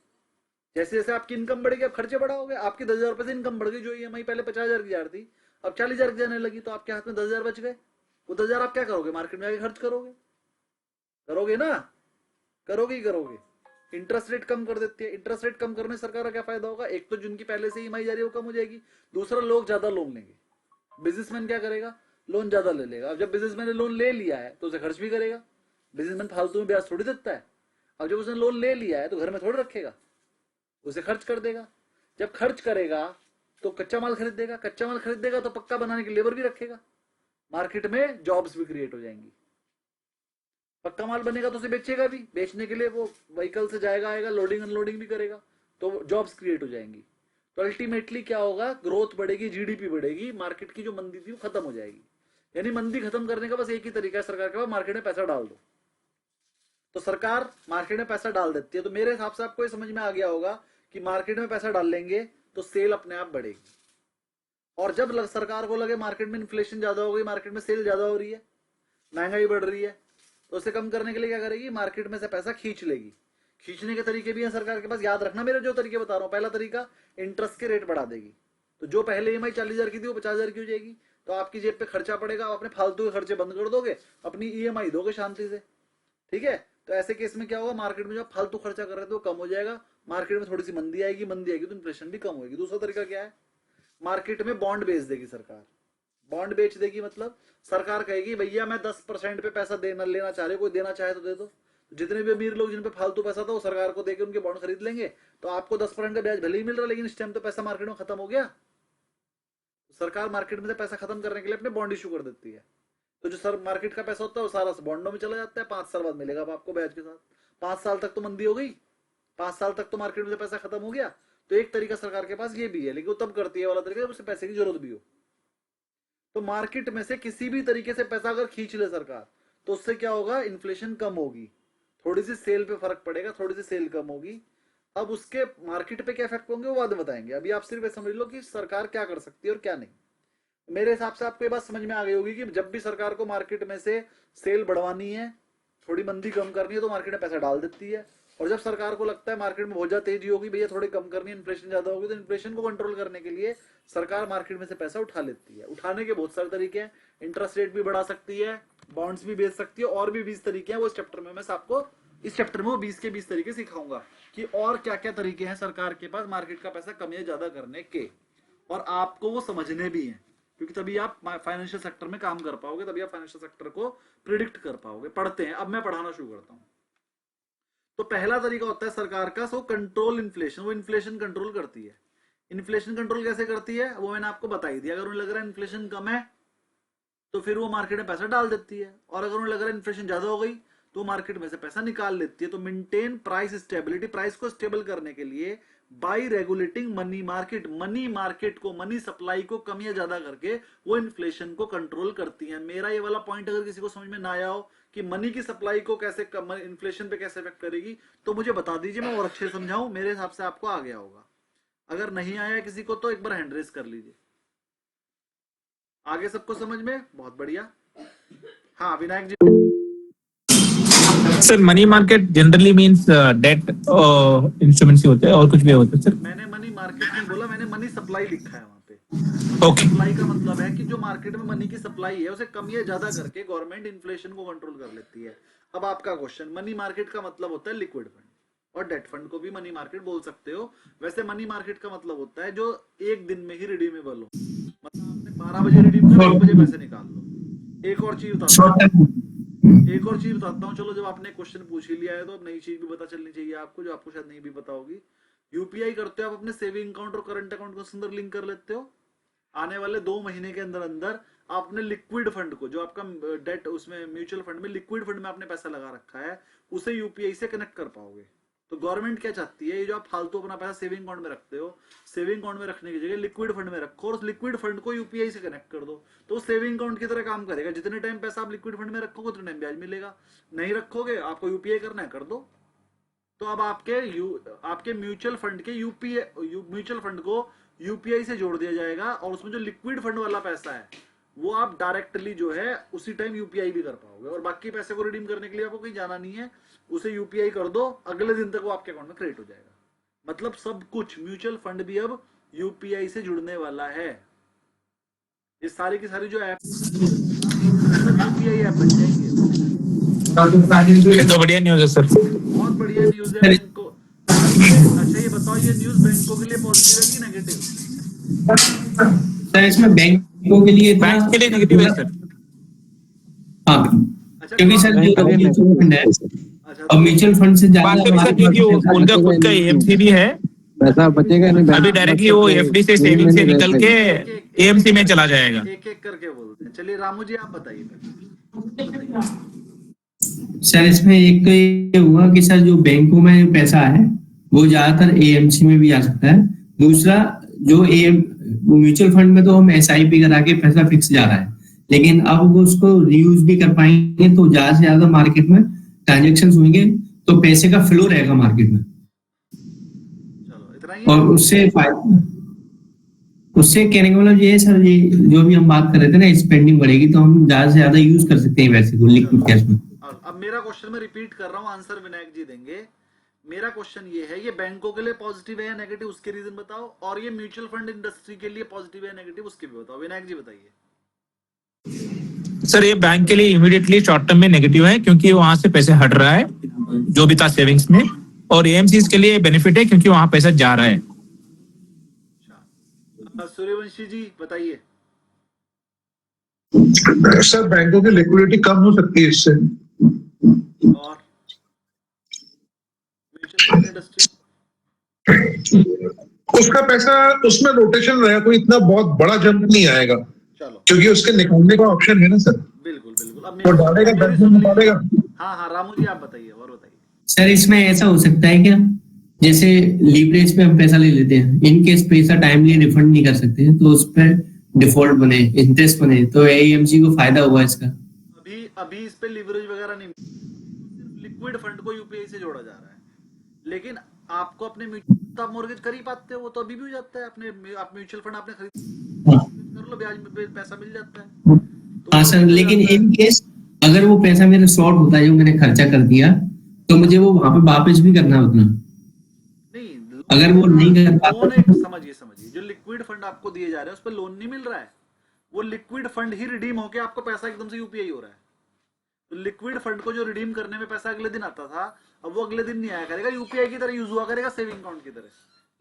जैसे जैसे आपकी इनकम बढ़ेगी अब खर्चे बढ़ाओगे, आपकी 10,000 रुपए से इनकम बढ़ गई, जो ईएमआई पहले 50,000 की जा रही थी अब 40,000 की जाने लगी, तो आपके हाथ में 10,000 बच गए। वो 10,000 आप क्या करोगे? मार्केट में आके खर्च करोगे, करोगे ना, करोगे ही करोगे। इंटरेस्ट रेट कम कर देती है। इंटरेस्ट रेट कम करने से सरकार का क्या फायदा होगा, एक तो जिनकी पहले से ईएमआई जा रही है वो कम हो जाएगी, दूसरा लोग ज्यादा लोन लेंगे। बिजनेसमैन क्या करेगा, लोन ज्यादा ले लेगा। अब जब बिजनेसमैन ने लोन ले लिया है तो उसे खर्च भी करेगा, बिजनेसमैन फालतू में ब्याज थोड़ी देता है। अब जब उसने लोन ले लिया है तो घर में थोड़ी रखेगा, उसे खर्च कर देगा। जब खर्च करेगा तो कच्चा माल खरीद देगा, कच्चा माल खरीद देगा तो पक्का बनाने की लेबर भी रखेगा, मार्केट में जॉब्स भी क्रिएट हो जाएंगी। पक्का माल बनेगा तो उसे बेचेगा भी, बेचने के लिए वो व्हीकल से जाएगा आएगा, लोडिंग अनलोडिंग भी करेगा, तो जॉब्स क्रिएट हो जाएंगी। तो अल्टीमेटली क्या होगा, ग्रोथ बढ़ेगी, जीडीपी बढ़ेगी, मार्केट की जो मंदी थी वो खत्म हो जाएगी। यानी मंदी खत्म करने का बस एक ही तरीका है सरकार के पास, मार्केट में पैसा डाल दो। तो सरकार मार्केट में पैसा डाल देती है। तो मेरे हिसाब से आपको ये समझ में आ गया होगा कि मार्केट में पैसा डाल लेंगे तो सेल अपने आप बढ़ेगी। और जब सरकार को लगे मार्केट में इन्फ्लेशन ज्यादा हो गई, मार्केट में सेल ज्यादा हो रही है, महंगाई बढ़ रही है, तो उसे कम करने के लिए क्या करेगी, मार्केट में से पैसा खींच लेगी। खींचने के तरीके भी हैं सरकार के पास, याद रखना मेरे जो तरीके बता रहा हूं। पहला तरीका, इंटरेस्ट के रेट बढ़ा देगी, तो जो पहले ईएमआई 40,000 की थी वो 50,000 की हो जाएगी, तो आपकी जेब पे खर्चा पड़ेगा, आप अपने फालतू के खर्चे बंद कर दोगे, अपनी ईएमआई दोगे शांति से, ठीक है। तो ऐसे केस में क्या होगा, मार्केट में जो फालतू खर्चा कर रहे थे वो कम हो जाएगा, मार्केट में थोड़ी सी मंदी आएगी, मंदी आएगी तो इन्फ्लेशन भी कम होगी। दूसरा तरीका क्या है, मार्केट में बॉन्ड बेच देगी सरकार। बॉन्ड बेच देगी मतलब सरकार कहेगी भैया मैं 10% पे पैसा देना लेना चाह रही हूँ, कोई देना चाहे तो दे दो। जितने भी अमीर लोग जिन पे फालतू पैसा था वो सरकार को देके उनके बॉन्ड खरीद लेंगे, तो आपको 10% का ब्याज भले ही मिल रहा है, लेकिन इस टाइम तो पैसा मार्केट में खत्म हो गया। सरकार मार्केट में से पैसा खत्म करने के लिए अपने बॉन्ड इशू कर देती है। तो जो सर मार्केट का पैसा होता है वो सारा बॉन्डों में चला जाता है, 5 साल बाद मिलेगा अब आपको ब्याज के साथ। 5 साल तक तो मंदी हो गई, 5 साल तक तो मार्केट में से पैसा खत्म हो गया। तो एक तरीका सरकार के पास ये भी है, लेकिन वो तब करती है वाला तरीका जब उसे पैसे की जरूरत भी हो। तो मार्केट में से किसी भी तरीके से पैसा अगर खींच ले सरकार, तो उससे क्या होगा, इन्फ्लेशन कम होगी, थोड़ी सी सेल पे फर्क पड़ेगा, थोड़ी सी सेल कम होगी। अब उसके मार्केट पे क्या इफेक्ट होंगे वो बाद में बताएंगे। अभी आप सिर्फ समझ लो कि सरकार क्या कर सकती है और क्या नहीं। मेरे हिसाब से आपको ये बात समझ में आ गई होगी कि जब भी सरकार को मार्केट में से सेल बढ़वानी है, थोड़ी मंदी कम करनी है, तो मार्केट में पैसा डाल देती है। और जब सरकार को लगता है मार्केट में बहुत ज्यादा तेजी होगी, भैया थोड़ी कम करनी है, इन्फ्लेशन ज्यादा होगी, तो इन्फ्लेशन को कंट्रोल करने के लिए सरकार मार्केट में से पैसा उठा लेती है। उठाने के बहुत सारे तरीके हैं, इंटरेस्ट रेट भी बढ़ा सकती है, बॉन्ड्स भी बेच सकती है, और भी 20 तरीके हैं। वो इस चैप्टर में मैं आपको इस चैप्टर में वो 20 के 20 तरीके सिखाऊंगा कि और क्या क्या तरीके हैं सरकार के पास मार्केट का पैसा कम या ज्यादा करने के, और आपको वो समझने भी हैं, क्योंकि तभी आप फाइनेंशियल सेक्टर में काम कर पाओगे, तभी आप फाइनेंशियल सेक्टर को प्रिडिक्ट कर पाओगे। पढ़ते हैं, अब मैं पढ़ाना शुरू करता हूं। तो पहला तरीका होता है सरकार का, सो कंट्रोल इन्फ्लेशन। वो इन्फ्लेशन कंट्रोल करती है। इन्फ्लेशन कंट्रोल कैसे करती है वो मैंने आपको बताई दिया। अगर उन्हें लग रहा है इन्फ्लेशन कम है तो फिर वो मार्केट में पैसा डाल देती है, और अगर उन्हें लग रहा है इन्फ्लेशन ज्यादा हो गई तो मार्केट में से पैसा निकाल लेती है। तो मेंटेन प्राइस स्टेबिलिटी, प्राइस को स्टेबल करने के लिए bye regulating money market, money market को, मनी सप्लाई को कम या ज्यादा करके वो इन्फ्लेशन को कंट्रोल करती है। मेरा ये वाला पॉइंट अगर किसी को समझ में ना आया हो कि मनी की सप्लाई को कैसे इन्फ्लेशन पे कैसे इफेक्ट करेगी, तो मुझे बता दीजिए, मैं और अच्छे से समझाऊं। मेरे हिसाब से आपको आ गया होगा। अगर नहीं आया किसी को तो एक बार हैंड रेस कर लीजिए। आगे सबको समझ में? बहुत बढ़िया। हाँ Vinayak ji. Sir money market generally means debt instruments ही होते हैं और कुछ भी होता है सर? मैंने मनी मार्केट नहीं बोला, मैंने मनी सप्लाई लिखा है वहां पे। ओके। सप्लाई का मतलब है कि जो मार्केट में मनी की सप्लाई है उसे कम या ज्यादा करके गवर्नमेंट इन्फ्लेशन को कंट्रोल कर लेती है। अब आपका क्वेश्चन, मनी मार्केट का मतलब होता है लिक्विड फंड, और डेट फंड को भी मनी मार्केट बोल सकते हो। वैसे मनी मार्केट का मतलब होता है जो एक दिन में ही रिडीमेबल हो, मतलब आपने 12 बजे रिडीम करो, 1 बजे पैसे निकाल लो। एक और चीज बताता हूँ, चलो जब आपने क्वेश्चन पूछ ही लिया है तो अब नई चीज भी पता चलनी चाहिए आपको, जो आपको शायद नहीं भी पता होगी। यूपीआई करते हो आप अपने सेविंग अकाउंट और करंट अकाउंट को अंदर लिंक कर लेते हो। आने वाले 2 महीने के अंदर अंदर आप अपने लिक्विड फंड को, जो आपका डेट उसमें म्यूचुअल फंड में, लिक्विड फंड में आपने पैसा लगा रखा है, उसे यूपीआई से कनेक्ट कर पाओगे। तो गवर्नमेंट क्या चाहती है, ये जो आप फालतू अपना पैसा सेविंग अकाउंट में रखते हो, सेविंग अकाउंट में रखने की जगह लिक्विड फंड में रखो, और उस लिक्विड फंड को यूपीआई से कनेक्ट कर दो, तो सेविंग अकाउंट की तरह काम करेगा। जितने टाइम पैसा आप लिक्विड फंड में रखोगे उतने टाइम ब्याज मिलेगा। नहीं रखोगे, आपको यूपीआई करना है कर दो। तो अब आपके म्यूचुअल फंड के म्यूचुअल फंड को यूपीआई से जोड़ दिया जाएगा, और उसमें जो लिक्विड फंड वाला पैसा है वो आप डायरेक्टली जो है उसी टाइम यूपीआई भी कर पाओगे। और बाकी पैसे को रिडीम करने के लिए आपको कहीं जाना नहीं है, उसे यूपीआई कर दो, अगले दिन तक वो आपके अकाउंट में क्रेडिट हो जाएगा। मतलब सब कुछ, म्यूचुअल फंड भी अब यूपीआई से जुड़ने वाला है। ये सारी की सारी जो ऐप यूपीआई ऐप बन जाएंगे। तो बढ़िया न्यूज़ है सर। बहुत बढ़िया न्यूज है बैंको। अच्छा ये बताओ, ये न्यूज बैंकों के लिए पॉजिटिव है कि नेगेटिव? सर इसमें बैंकों के लिए बैंक के लिए नेगेटिव है सर। हाँ, अच्छा क्योंकि सर जो म्यूचुअल फंड है और म्यूचुअल फंड से बात तो भी सर क्योंकि उनका खुद का एएमसी भी है, पैसा बचेगा नहीं। अभी डायरेक्टली वो एफडी से सेविंग से निकल के एएमसी में चला जाएगा। एक एक करके बोलते हैं। चलिए रामू जी आप बताइए। सर इसमें एक तो ये हुआ कि सर जो बैंकों में पैसा है वो ज्यादातर एएमसी में भी आ सकता है। दूसरा जो म्यूचुअल फंड में तो हम एसआईपी करा के पैसा फिक्स जा रहा है, लेकिन अब वो उसको रीयूज भी कर पाएंगे तो ज्यादा से ज्यादा मार्केट में ट्रांजेक्शन होंगे, तो पैसे का फ्लो रहेगा मार्केट में। चलो इतना ही। और उससे कहने का मतलब ये है सर, ये जो भी हम बात कर रहे थे ना, स्पेंडिंग बढ़ेगी तो हम ज्यादा से ज्यादा यूज कर सकते हैं वैसे को लिक्विड कैश में। अब मेरा क्वेश्चन मैं रिपीट कर रहा हूँ, आंसर विनायक जी देंगे। मेरा क्वेश्चन ये है, ये बैंकों के लिए पॉजिटिव है या नेगेटिव, उसके रीजन बताओ, और ये म्यूचुअल फंड इंडस्ट्री के लिए पॉजिटिव है या नेगेटिव, उसके भी बताओ। विनायक जी बताइए। सर ये बैंक के लिए इमीडिएटली शॉर्ट टर्म में नेगेटिव है, क्योंकि वहां से पैसे हट रहा है जो भी था सेविंग्स में, और एएमसीज के लिए बेनिफिट है क्योंकि वहां पैसा जा रहा है। सूर्यवंशी जी बताइए। सर बैंकों की लिक्विडिटी कम हो सकती है इससे। और म्यूचुअल फंड इंडस्ट्री, उसका पैसा उसमें रोटेशन रहेगा, कोई इतना बहुत बड़ा जंप नहीं आएगा, चलो क्योंकि उसके निकालने का ऑप्शन है ना सर। बिल्कुल बिल्कुल बिल्कुल। अब वो मेरी डालेगा, मेरी बैंक सुन में लीजिए। डालेगा। हाँ हाँ रामू जी आप बताइए और बताइए। सर इसमें ऐसा हो सकता है क्या, जैसे लीवरेज पे हम पैसा ले लेते हैं, इन केस पैसा टाइमली रिफंड नहीं कर सकते हैं तो उस पर डिफॉल्ट बने, इंटरेस्ट बने, तो एएमसी को फायदा हुआ इसका। अभी अभी इस पे लिवरेज वगैरह नहीं, सिर्फ लिक्विड फंड को यूपीआई से जोड़ा जा रहा है। लेकिन आपको अपने म्यूचुअल, आप मॉर्गेज कर ही पाते हो, वो तो अभी भी हो जाता है। अपने आप म्यूचुअल फंड आपने खरीद कर लो, ब्याज में पैसा मिल जाता है, तो हाँ वो सर, अभी भी हो लेकिन जाता है। इन केस अगर वो पैसा मेरा शॉर्ट होता है जो मैंने खर्चा कर दिया, तो मुझे वो वहां पे वापस भी करना है उतना, नहीं अगर वो लोन नहीं कर लोन पाता एक तो। समझिए समझिए, जो लिक्विड फंड आपको दिए जा रहे हैं उस पर लोन नहीं मिल रहा है, वो लिक्विड फंड ही रिडीम होके आपको पैसा एकदम से यूपीआई हो रहा है। तो लिक्विड फंड को जो रिडीम करने में पैसा अगले दिन आता था, अब वो अगले दिन नहीं आया करेगा, यूपीआई की तरह यूज हुआ करेगा, सेविंग अकाउंट की तरह,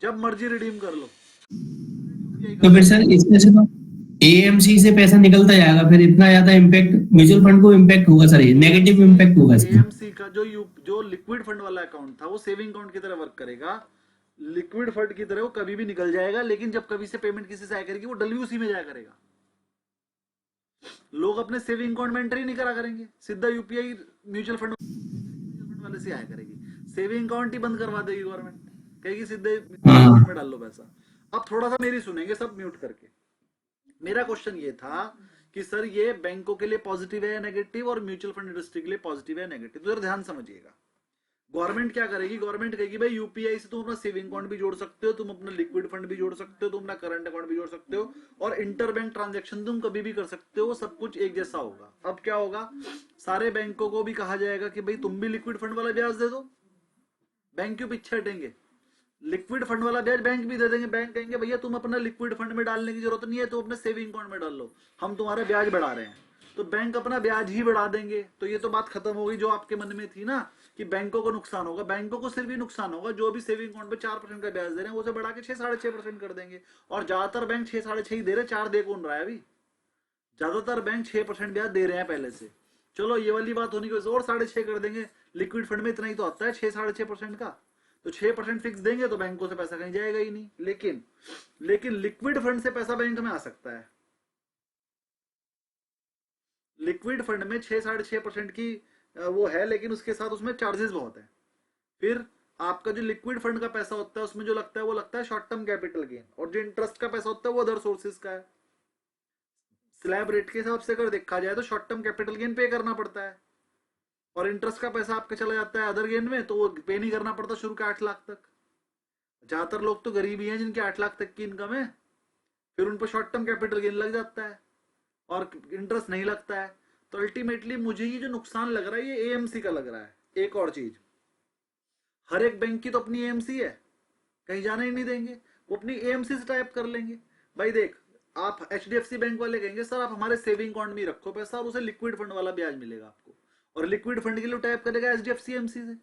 जब मर्जी रिडीम कर लो यूपीआई तो का। फिर सर इसमें से तो एएमसी से पैसा निकलता जाएगा, फिर इतना ज्यादा इम्पैक्ट म्यूचुअल फंड को इम्पैक्ट होगा सर, ये नेगेटिव इम्पैक्ट होगा इसमें। एएमसी का जो लिक्विड फंड वाला अकाउंट था वो सेविंग अकाउंट की तरह वर्क करेगा, लिक्विड फंड की तरह वो कभी भी निकल जाएगा, लेकिन जब कभी से पेमेंट किसी से आया करेगी वो डब्ल्यूसी में जाया करेगा। लोग अपने सेविंग अकाउंट में एंट्री नहीं करा करेंगे, सीधा यूपीआई म्यूचुअल फंड वाले से आया करेगी, सेविंग अकाउंट ही बंद करवा देगी गवर्नमेंट, कहेगी सीधे म्यूचुअल फंड में डाल लो पैसा। अब थोड़ा सा मेरी सुनेंगे सब म्यूट करके। मेरा क्वेश्चन ये था कि सर ये बैंकों के लिए पॉजिटिव है या नेगेटिव, और म्यूचुअल फंड इंडस्ट्री के लिए पॉजिटिव है नेगेटिव, तो जरा ध्यान समझिएगा। गवर्नमेंट क्या करेगी, गवर्नमेंट कहेगी भाई यूपीआई से तुम अपना सेविंग अकाउंट भी जोड़ सकते हो, तुम अपना लिक्विड फंड भी जोड़ सकते हो, तुम अपना करंट अकाउंट भी जोड़ सकते हो, और इंटर बैंक ट्रांजेक्शन तुम कभी भी कर सकते हो, सब कुछ एक जैसा होगा। अब क्या होगा, सारे बैंकों को भी कहा जाएगा कि भाई तुम भी लिक्विड फंड वाला ब्याज दे दो, बैंक क्यों पीछे हटेंगे, लिक्विड फंड वाला ब्याज बैंक भी दे देंगे। बैंक कहेंगे भैया तुम अपना लिक्विड फंड में डालने की जरूरत नहीं है, तो अपने सेविंग अकाउंट में डाल लो, हम तुम्हारे ब्याज बढ़ा रहे हैं, तो बैंक अपना ब्याज ही बढ़ा देंगे। तो ये तो बात खत्म हो गई जो आपके मन में थी ना कि बैंकों को नुकसान होगा। बैंकों को सिर्फ ही नुकसान होगा, जो भी सेविंग अकाउंट पे 4% का ब्याज दे रहे हैं उसे बढ़ा के 6-6.5% कर देंगे, और ज्यादातर बैंक 6-6.5 ही दे रहे, 4 दे कौन रहा है अभी, ज्यादातर बैंक 6% ब्याज दे रहे हैं पहले से। चलो ये वाली बात होने की वजह से और 6.5 कर देंगे, लिक्विड फंड में इतना ही तो आता है 6-6.5% का, तो 6% फिक्स देंगे तो बैंकों से पैसा कहीं जाएगा ही नहीं। लेकिन लिक्विड फंड से पैसा बैंक में आ सकता है, लिक्विड फंड में 6-6.5% की वो है, लेकिन उसके साथ उसमें चार्जेस बहुत है। फिर आपका जो लिक्विड फंड का पैसा होता है उसमें जो लगता है वो लगता है शॉर्ट टर्म कैपिटल गेन, और जो इंटरेस्ट का पैसा होता है वो अदर सोर्सेज का है। स्लैब रेट के हिसाब से अगर देखा जाए तो शॉर्ट टर्म कैपिटल गेन पे करना पड़ता है, और इंटरेस्ट का पैसा आपके चला जाता है अदर गेन में, तो वो पे नहीं करना पड़ता शुरू के 8 लाख तक। ज्यादातर लोग तो गरीब ही हैं जिनके 8 लाख तक की इनकम है, फिर उन पर शॉर्ट टर्म कैपिटल गेन लग जाता है और इंटरेस्ट नहीं लगता है। तो अल्टीमेटली मुझे ये जो नुकसान लग रहा है ये एएमसी का लग रहा है। एक और चीज, हर एक बैंक की तो अपनी एएमसी है, कहीं जाने ही नहीं देंगे, वो अपनी एएमसी से टाइप कर लेंगे। भाई देख, आप एचडीएफसी बैंक वाले कहेंगे सर आप हमारे सेविंग अकाउंट में रखो पैसा और उसे लिक्विड फंड वाला ब्याज मिलेगा आपको, और लिक्विड फंड के लिए टाइप करेगा एचडीएफसी एमसी से,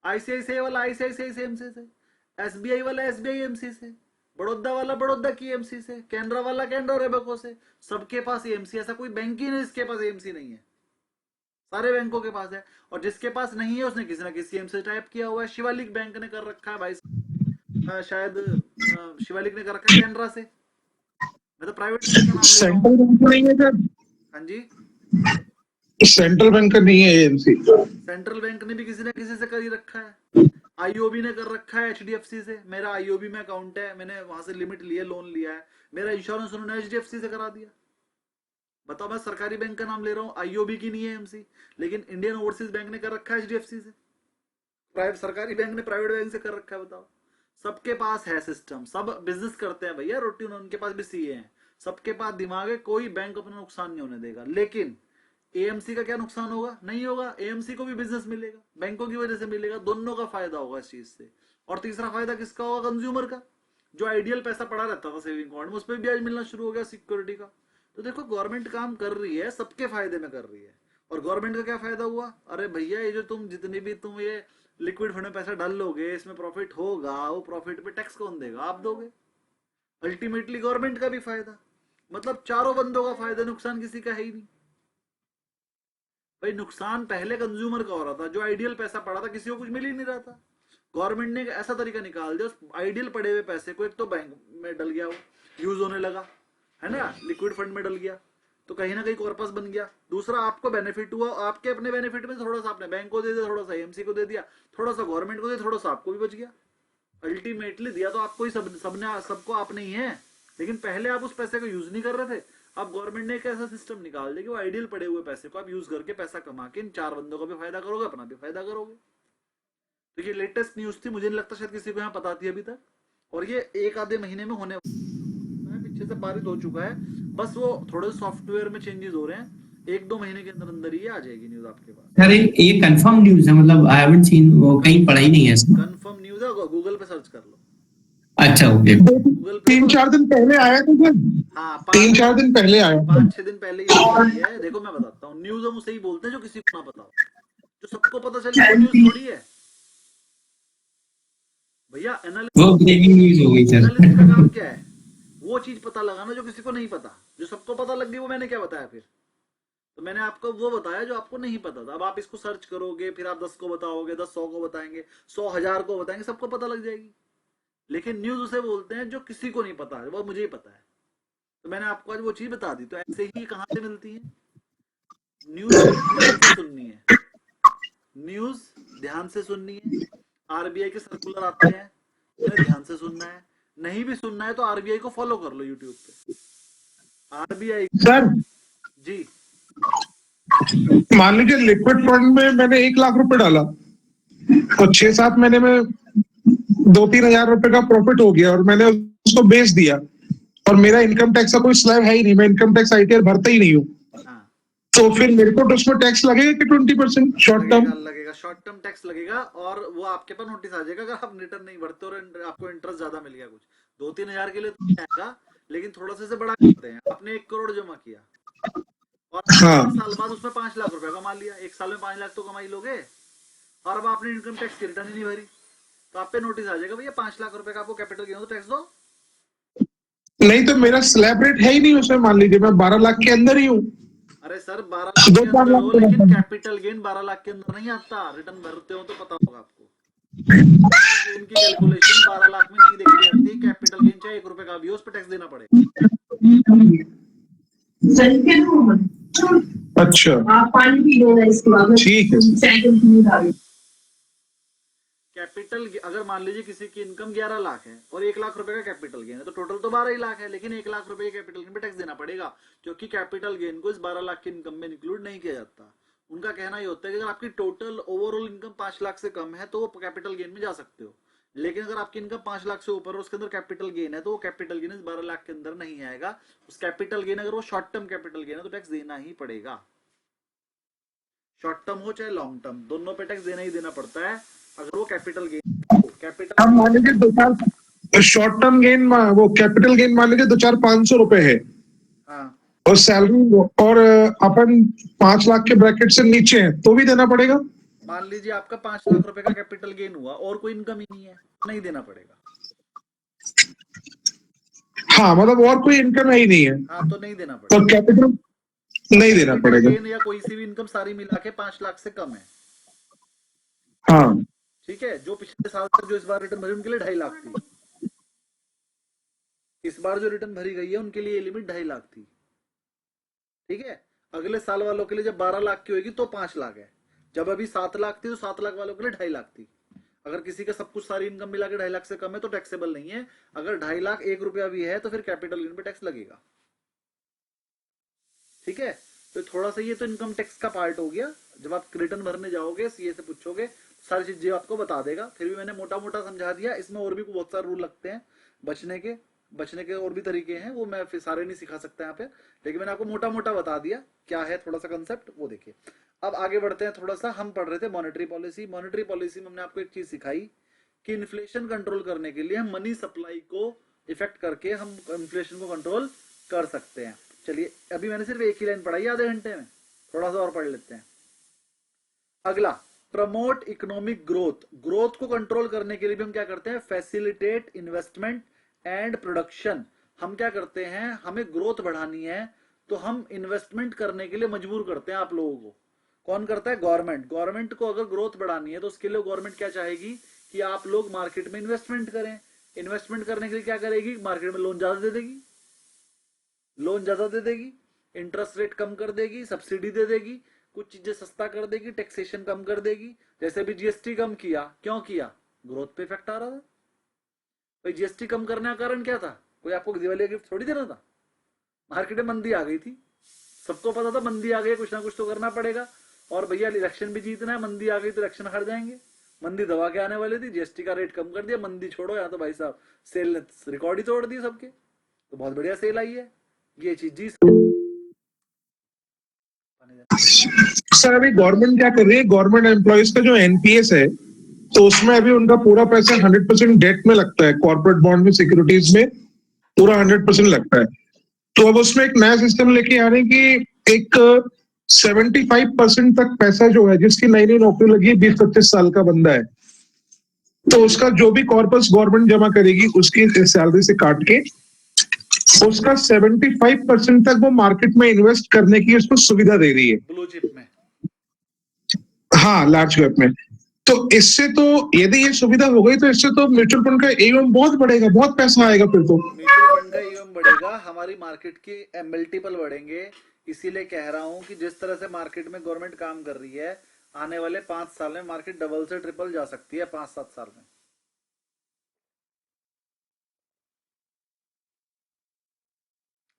आईसीआईसीआई वाला आईसीआईसीआई एमसी से, एसबीआई वाला एसबीआई एमसी से, बड़ौदा वाला बड़ौदा की एमसी से, कैनरा वाला कैनरा रेबको से, सबके पास एमसी। ऐसा कोई बैंक ही नहीं जिसके पास एमसी नहीं है, सारे बैंकों के पास है, और जिसके पास नहीं है उसने किसी ना किसी एमसी टाइप किया हुआ है। शिवालिक बैंक ने कर रखा है भाई, शायद शिवालिक ने कर रखा है कैनरा से, मैं तो प्राइवेट बैंक का नाम ले रहा हूँ। सेंट्रल बैंक का नहीं है सर, हाँ जी, सेंट्रल बैंक का नहीं है एएमसी। सेंट्रल बैंक ने भी किसी ना किसी से कर ही रखा है, आईओबी ने कर रखा है एचडीएफसी से, मेरा आईओबी में अकाउंट है, मैंने वहां से लिमिट लिया, लोन लिया है, मेरा इंश्योरेंस उन्होंने एचडीएफसी से करा दिया। बताओ, मैं सरकारी बैंक का नाम ले रहा हूँ, आईओबी की नहीं है एमसी, लेकिन इंडियन ओवरसीज बैंक ने कर रखा है एचडीएफसी से, प्राइवेट सरकारी बैंक ने प्राइवेट बैंक से कर रखा है। बताओ, सबके पास है सिस्टम, सब बिजनेस करते हैं भैया, रोटी उनके पास भी सीए हैं, सबके पास दिमाग है, कोई बैंक अपना नुकसान नहीं होने देगा। लेकिन एएमसी का क्या नुकसान होगा, नहीं होगा, एएमसी को भी बिजनेस मिलेगा, बैंकों की वजह से मिलेगा, दोनों का फायदा होगा इस चीज से। और तीसरा फायदा किसका होगा, कंज्यूमर का, जो आइडियल पैसा पड़ा रहता था सेविंग अकाउंट में उस पर ब्याज मिलना शुरू हो गया सिक्योरिटी का। तो देखो गवर्नमेंट काम कर रही है, सबके फायदे में कर रही है। और गवर्नमेंट का क्या फायदा हुआ, अरे भैया ये जो तुम जितनी भी तुम ये लिक्विड फंड में पैसा डाल लोगे, इसमें प्रॉफिट होगा, वो प्रॉफिट पे टैक्स कौन देगा, आप दोगे। अल्टीमेटली गवर्नमेंट का भी फायदा, मतलब चारों बंदों का फायदा, नुकसान किसी का है ही नहीं। भाई नुकसान पहले कंज्यूमर का हो रहा था, जो आइडियल पैसा पड़ा था किसी को कुछ मिल ही नहीं रहा था। गवर्नमेंट ने ऐसा तरीका निकाल दिया, उस आइडियल पड़े हुए पैसे को एक तो बैंक में डल गया, वो यूज होने लगा है ना, लिक्विड फंड में डल गया, तो कहीं ना कहीं कॉर्पस बन गया। दूसरा, आपको बेनिफिट हुआ, आपके अपने बेनिफिट में थोड़ा सा आपने बैंक को दे दिया, थोड़ा सा एएमसी को दे दिया, थोड़ा सा गवर्नमेंट को दे, थोड़ा सा आपको भी बच गया। अल्टीमेटली दिया तो आपको ही, सबको आपने ही है, लेकिन पहले आप उस पैसे को यूज नहीं कर रहे थे। अब गवर्नमेंट ने एक ऐसा सिस्टम निकाल दिया कि वो आइडियल पड़े हुए पैसे को आप यूज करके पैसा कमा के इन 4 बंदों का भी फायदा करोगे, अपना भी फायदा करोगे। तो ये लेटेस्ट न्यूज थी, मुझे नहीं लगता शायद किसी को यहाँ पता थी अभी तक, और ये 1 आधे महीने में होने पीछे से पारित हो चुका है। बस वो थोड़े सॉफ्टवेयर में चेंजेस हो रहे हैं, 1-2 महीने के अंदर अंदर ये आ जाएगी न्यूज आपके पास। सर ये कंफर्म न्यूज है, मतलब आई हैवंट सीन, वो कहीं पढ़ा ही नहीं है इसमें। कंफर्म न्यूज है, गूगल पे सर्च कर लो। अच्छा ओके। गूगल पे 3-4 दिन पहले आया था सर। हाँ, 3-4 दिन पहले आया था। 5-6 दिन पहले ये आई है। देखो मैं बताता हूँ, न्यूज हम उसे ही बोलते हैं जो किसी को ना पता हो। जो सबको पता चले वो न्यूज थोड़ी है भैया। वो ब्रेकिंग न्यूज हो गई सर। एनालिस्ट का काम क्या है? वो चीज पता लगाना जो किसी को नहीं पता। जो सबको पता लग गई वो मैंने क्या बताया फिर? तो मैंने आपको वो बताया जो आपको नहीं पता था। अब आप इसको सर्च करोगे, फिर आप 10 को बताओगे, 10 100 को बताएंगे, 100 1000 को बताएंगे, सबको पता लग जाएगी। लेकिन न्यूज उसे बोलते हैं जो किसी को नहीं पता है, वो मुझे ही पता है। तो मैंने आपको आज वो चीज बता दी। तो ऐसे ही कहां से मिलती है न्यूज? ध्यान से सुननी है, न्यूज ध्यान से सुननी है। आरबीआई के सर्कुलर आते हैं, उन्हें ध्यान से सुनना है। नहीं भी सुनना है तो आरबीआई को फॉलो कर लो यूट्यूब पे। आरबीआई सर जी, मान लीजिए लिक्विड फंड में मैंने 1 लाख रुपए डाला और 6-7 महीने में 2-3 हजार रुपए का प्रॉफिट हो गया और मैंने उसको बेच दिया और मेरा इनकम टैक्स का कोई स्लैब है ही नहीं, मैं इनकम टैक्स आईटीआर भरता ही नहीं हूँ, हाँ तो फिर मेरे को तो उसमें टैक्स लगेगा कि 20% शॉर्ट टर्म? लगेगा शॉर्ट टर्म टैक्स लगेगा। और वो आपके पास नोटिस आ जाएगा अगर आप रिटर्न नहीं भरते और आपको इंटरेस्ट ज्यादा मिल गया। कुछ 2-3 हजार के लिए तो नहीं आएगा, लेकिन थोड़ा सा से बड़ा करते हैं। आपने 1 करोड़ जमा किया और हाँ। 1 साल बाद उसमें 5 लाख रुपए कमा लिया। 1 साल में 5 लाख तो कमाई लोगे, और अब आपने इनकम टैक्स की रिटर्न ही नहीं भरी, तो आप पे नोटिस आ जाएगा भैया 5 लाख रुपए का आपको कैपिटल गेन तो टैक्स दो। नहीं तो मेरा स्लैब रेट है ही नहीं उसमें, मान लीजिए मैं 12 लाख के अंदर ही हूँ। अरे सर 12 लाख के 2-4 अंदर लाख हो, के लेकिन अंदर। कैपिटल गेन 12 लाख के अंदर नहीं आता। रिटर्न भरते हो तो पता होगा आपको। गेन की कैलकुलेशन 12 लाख में नहीं देखी जाती। कैपिटल गेन चाहे 1 रुपए का भी हो, उस पर टैक्स देना पड़ेगा। अच्छा ठीक है। कैपिटल अगर मान लीजिए किसी की इनकम 11 लाख है और 1 लाख रुपए का कैपिटल गेन है, तो टोटल तो 12 ही लाख है, लेकिन 1 लाख रुपए कैपिटल गेन पे टैक्स देना पड़ेगा, क्योंकि कैपिटल गेन को इस 12 लाख की इनकम में इंक्लूड नहीं किया जाता। उनका कहना ये होता है कि अगर आपकी टोटल ओवरऑल इनकम 5 लाख से कम है तो वो कैपिटल गेन में जा सकते हो, लेकिन अगर आपकी इनकम 5 लाख से ऊपर और उसके अंदर कैपिटल गेन है तो वो कैपिटल गेन इस 12 लाख के अंदर नहीं आएगा। उस कैपिटल गेन अगर वो शॉर्ट टर्म कैपिटल गेन है तो टैक्स देना ही पड़ेगा। शॉर्ट टर्म हो चाहे लॉन्ग टर्म, दोनों पे टैक्स देना ही देना पड़ता है अगर वो कैपिटल गेन हो। कैपिटल अब मान लीजिए 2-4 शॉर्ट टर्म गेन, वो कैपिटल गेन मान लीजिए 2-4-500 रुपए है हाँ और सैलरी और अपन 5 लाख के ब्रैकेट से नीचे है तो भी देना पड़ेगा? मान लीजिए आपका 5 लाख रुपए का कैपिटल गेन हुआ और कोई इनकम ही नहीं है, नहीं देना पड़ेगा। हाँ मतलब और कोई इनकम है ही नहीं है हाँ तो नहीं देना पड़ेगा। और कैपिटल नहीं देना पड़ेगा। गेन या कोई सी भी इनकम सारी मिला के 5 लाख से कम है, हाँ ठीक है। जो पिछले साल तक जो इस बार रिटर्न भरी उनके लिए 2.5 लाख थी। इस बार जो रिटर्न भरी गई है उनके लिए लिमिट 2.5 लाख थी, ठीक है। अगले साल वालों के लिए जब 12 लाख की होगी तो 5 लाख है। जब अभी 7 लाख थी तो 7 लाख वालों के लिए 2.5 लाख थी। अगर किसी का सब कुछ सारी इनकम मिला के 2.5 लाख से कम है तो टैक्सेबल नहीं है। अगर 2.5 लाख 1 रुपया भी है तो फिर कैपिटल गेन पे टैक्स लगेगा, ठीक है। तो थोड़ा सा ये तो इनकम टैक्स का पार्ट हो गया। जब आप रिटर्न भरने जाओगे सीए से पूछोगे सारी चीजें आपको बता देगा। फिर भी मैंने मोटा मोटा समझा दिया। इसमें और भी बहुत सारे रूल लगते हैं बचने के और भी तरीके हैं, वो मैं फिर सारे नहीं सिखा सकता यहाँ पे, लेकिन मैंने आपको मोटा मोटा बता दिया क्या है थोड़ा सा कंसेप्ट, वो देखिए। अब आगे बढ़ते हैं। थोड़ा सा हम पढ़ रहे थे मॉनेटरी पॉलिसी। मॉनेटरी पॉलिसी में हमने आपको एक चीज सिखाई कि इन्फ्लेशन कंट्रोल करने के लिए हम मनी सप्लाई को इफेक्ट करके हम इन्फ्लेशन को कंट्रोल कर सकते हैं। चलिए अभी मैंने सिर्फ एक ही लाइन पढ़ाई आधे घंटे में, थोड़ा सा और पढ़ लेते हैं। अगला, प्रमोट इकोनॉमिक ग्रोथ। ग्रोथ को कंट्रोल करने के लिए भी हम क्या करते हैं? Facilitate investment and production. हम क्या करते हैं? हमें ग्रोथ बढ़ानी है तो हम इन्वेस्टमेंट करने के लिए मजबूर करते हैं आप लोगों को। कौन करता है? गवर्नमेंट। गवर्नमेंट को अगर ग्रोथ बढ़ानी है तो उसके लिए गवर्नमेंट क्या चाहेगी कि आप लोग मार्केट में इन्वेस्टमेंट करें। इन्वेस्टमेंट करने के लिए क्या करेगी? मार्केट में लोन ज्यादा दे देगी। लोन ज्यादा दे देगी, इंटरेस्ट रेट कम कर देगी, सब्सिडी दे देगी, कुछ चीजें सस्ता कर देगी, टैक्सेशन कम कर देगी। जैसे भी जीएसटी कम किया, क्यों किया? ग्रोथ पे इफेक्ट आ रहा था भाई। जीएसटी कम करने का कारण क्या था? कोई आपको दिवाली गिफ्ट थोड़ी देना था। मार्केट में मंदी आ गई थी, सबको पता था मंदी आ गई, कुछ ना कुछ तो करना पड़ेगा। और भैया इलेक्शन भी जीतना है, मंदी आ गई तो इलेक्शन हार जाएंगे। मंदी दबा के आने वाली थी, जीएसटी का रेट कम कर दिया, मंदी छोड़ो। यहाँ तो भाई साहब सेल ने रिकॉर्ड ही तोड़ दी सबके, तो बहुत बढ़िया सेल आई है ये चीज जी। सर अभी गवर्नमेंट क्या कर रही है, गवर्नमेंट एम्प्लॉयज का जो एनपीएस है, तो उसमें अभी उनका पूरा पैसा 100% डेट में लगता है, कॉर्पोरेट बॉन्ड में, सिक्योरिटीज में पूरा 100% लगता है। तो अब उसमें एक नया सिस्टम लेके आ रहे हैं कि एक 75% तक पैसा जो है, जिसकी नई नई नौकरी लगी है, 20-25 साल का बंदा है, तो उसका जो भी कॉर्पस गवर्नमेंट जमा करेगी उसकी सैलरी से काट के उसका 75% तक वो मार्केट में इन्वेस्ट करने की उसको सुविधा दे रही है, ब्लू चिप में। हाँ, लार्ज कैप में। तो इससे तो यदि ये सुविधा हो गई तो इससे तो म्यूचुअल फंड का एम बहुत बढ़ेगा, बहुत पैसा आएगा फिर तो। म्यूचुअल फंड का ईएम बढ़ेगा, हमारी मार्केट की मल्टीपल बढ़ेंगे। इसीलिए कह रहा हूं कि जिस तरह से मार्केट में गवर्नमेंट काम कर रही है, आने वाले 5 साल में मार्केट डबल से ट्रिपल जा सकती है, 5-7 साल में।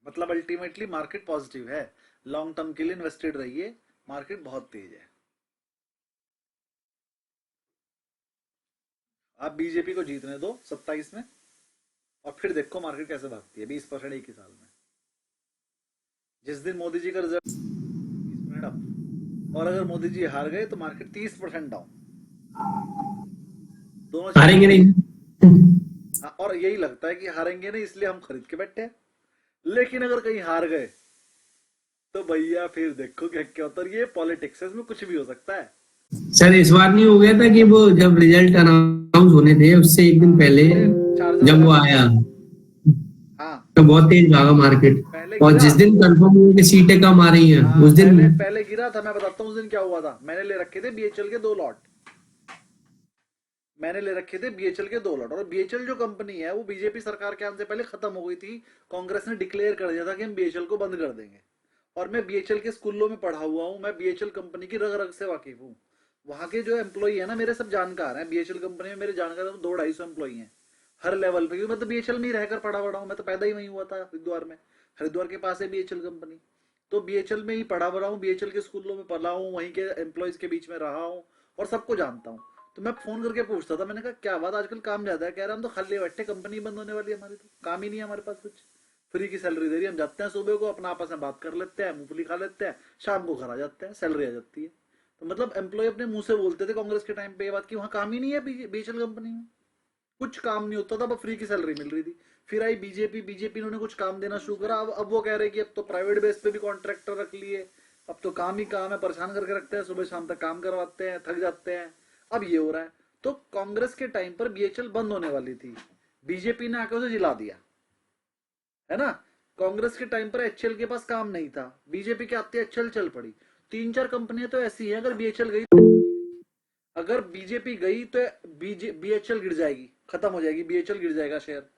मतलब अल्टीमेटली मार्केट पॉजिटिव है, लॉन्ग टर्म के लिए इन्वेस्टेड रहिए, मार्केट बहुत तेज है। आप बीजेपी को जीतने दो 27 में, और फिर देखो मार्केट कैसे भागती है। 20% एक ही साल में। जिस दिन मोदी जी का रिजल्ट 20% अप, और अगर मोदी जी हार गए तो मार्केट 30% डाउन। दोनों हारेंगे नहीं। हाँ, और यही लगता है कि हारेंगे नहीं, इसलिए हम खरीद के बैठे हैं। लेकिन अगर कहीं हार गए तो भैया फिर देखो क्या क्या होता है। ये पॉलिटिक्स है, इसमें कुछ भी हो सकता है। सर इस बार नहीं हो गया था कि वो जब रिजल्ट अनाउंस होने थे उससे एक दिन पहले जब वो आया, हाँ, तो बहुत तेज भागा मार्केट, पहले और गिरा। जिस दिन कंफर्म हुआ कि सीटें कम आ रही हैं हाँ, उस दिन पहले गिरा था। मैं बताता हूँ उस दिन क्या हुआ था। मैंने ले रखे थे बीएचएल के 2 लॉट। और बीएचएल जो कंपनी है वो बीजेपी सरकार के आने से पहले खत्म हो गई थी। कांग्रेस ने डिक्लेयर कर दिया था कि हम बीएचएल को बंद कर देंगे। और मैं बीएचएल के स्कूलों में पढ़ा हुआ हूँ, मैं बीएचएल कंपनी की रग रग से वाकिफ हूँ। वहां के जो एम्प्लॉई है ना, मेरे सब जानकार हैं। बीएचएल कंपनी में मेरे जानकार 200-250 एम्प्लॉई हैं हर लेवल पे। मैं तो बीएचएल में ही रहकर पढ़ा बड़ा हूँ, मैं तो पैदा ही वहीं हुआ था हरिद्वार में। हरिद्वार के पास है बीएचएल कंपनी, तो बीएचएल में ही पढ़ा बड़ा हूँ, बीएचएल के स्कूलों में पढ़ा हूँ, वहीं के एम्प्लॉयज के बीच में रहा हूँ और सबको जानता हूँ। तो मैं फोन करके पूछता था, मैंने कहा क्या बात आजकल काम ज्यादा है? कह रहा हम तो खाली बैठे, कंपनी बंद होने वाली है हमारी, तो काम ही नहीं है हमारे पास कुछ, फ्री की सैलरी दे रही है। हम जाते हैं सुबह को, अपना आपस में बात कर लेते हैं, मूंगफली खा लेते हैं, शाम को घर आ जाते हैं, सैलरी आ जाती है। तो मतलब एम्प्लॉय अपने मुंह से बोलते थे कांग्रेस के टाइम पे ये बात कि वहां काम ही नहीं है बीएचएल कंपनी में, कुछ काम नहीं होता था, बस फ्री की सैलरी मिल रही थी। फिर आई बीजेपी ने उन्हें कुछ काम देना शुरू करा। अब वो कह रहे कि अब तो प्राइवेट बेस पे भी कॉन्ट्रैक्टर रख लिए, अब तो काम ही काम है, परेशान करके रखते हैं, सुबह शाम तक काम करवाते हैं, थक जाते हैं। अब ये हो रहा है। तो कांग्रेस के टाइम पर बीएचएल बंद होने वाली थी, बीजेपी ने आकर उसे जिला दिया, है ना। कांग्रेस के टाइम पर एचएल के पास काम नहीं था, बीजेपी के आते एचएल चल पड़ी। 3-4 कंपनियां तो ऐसी हैं, अगर बीएचएल गई, अगर बीजेपी गई तो बीएचएल गिर जाएगी, खत्म हो जाएगी, बीएचएल गिर जाएगा शेयर,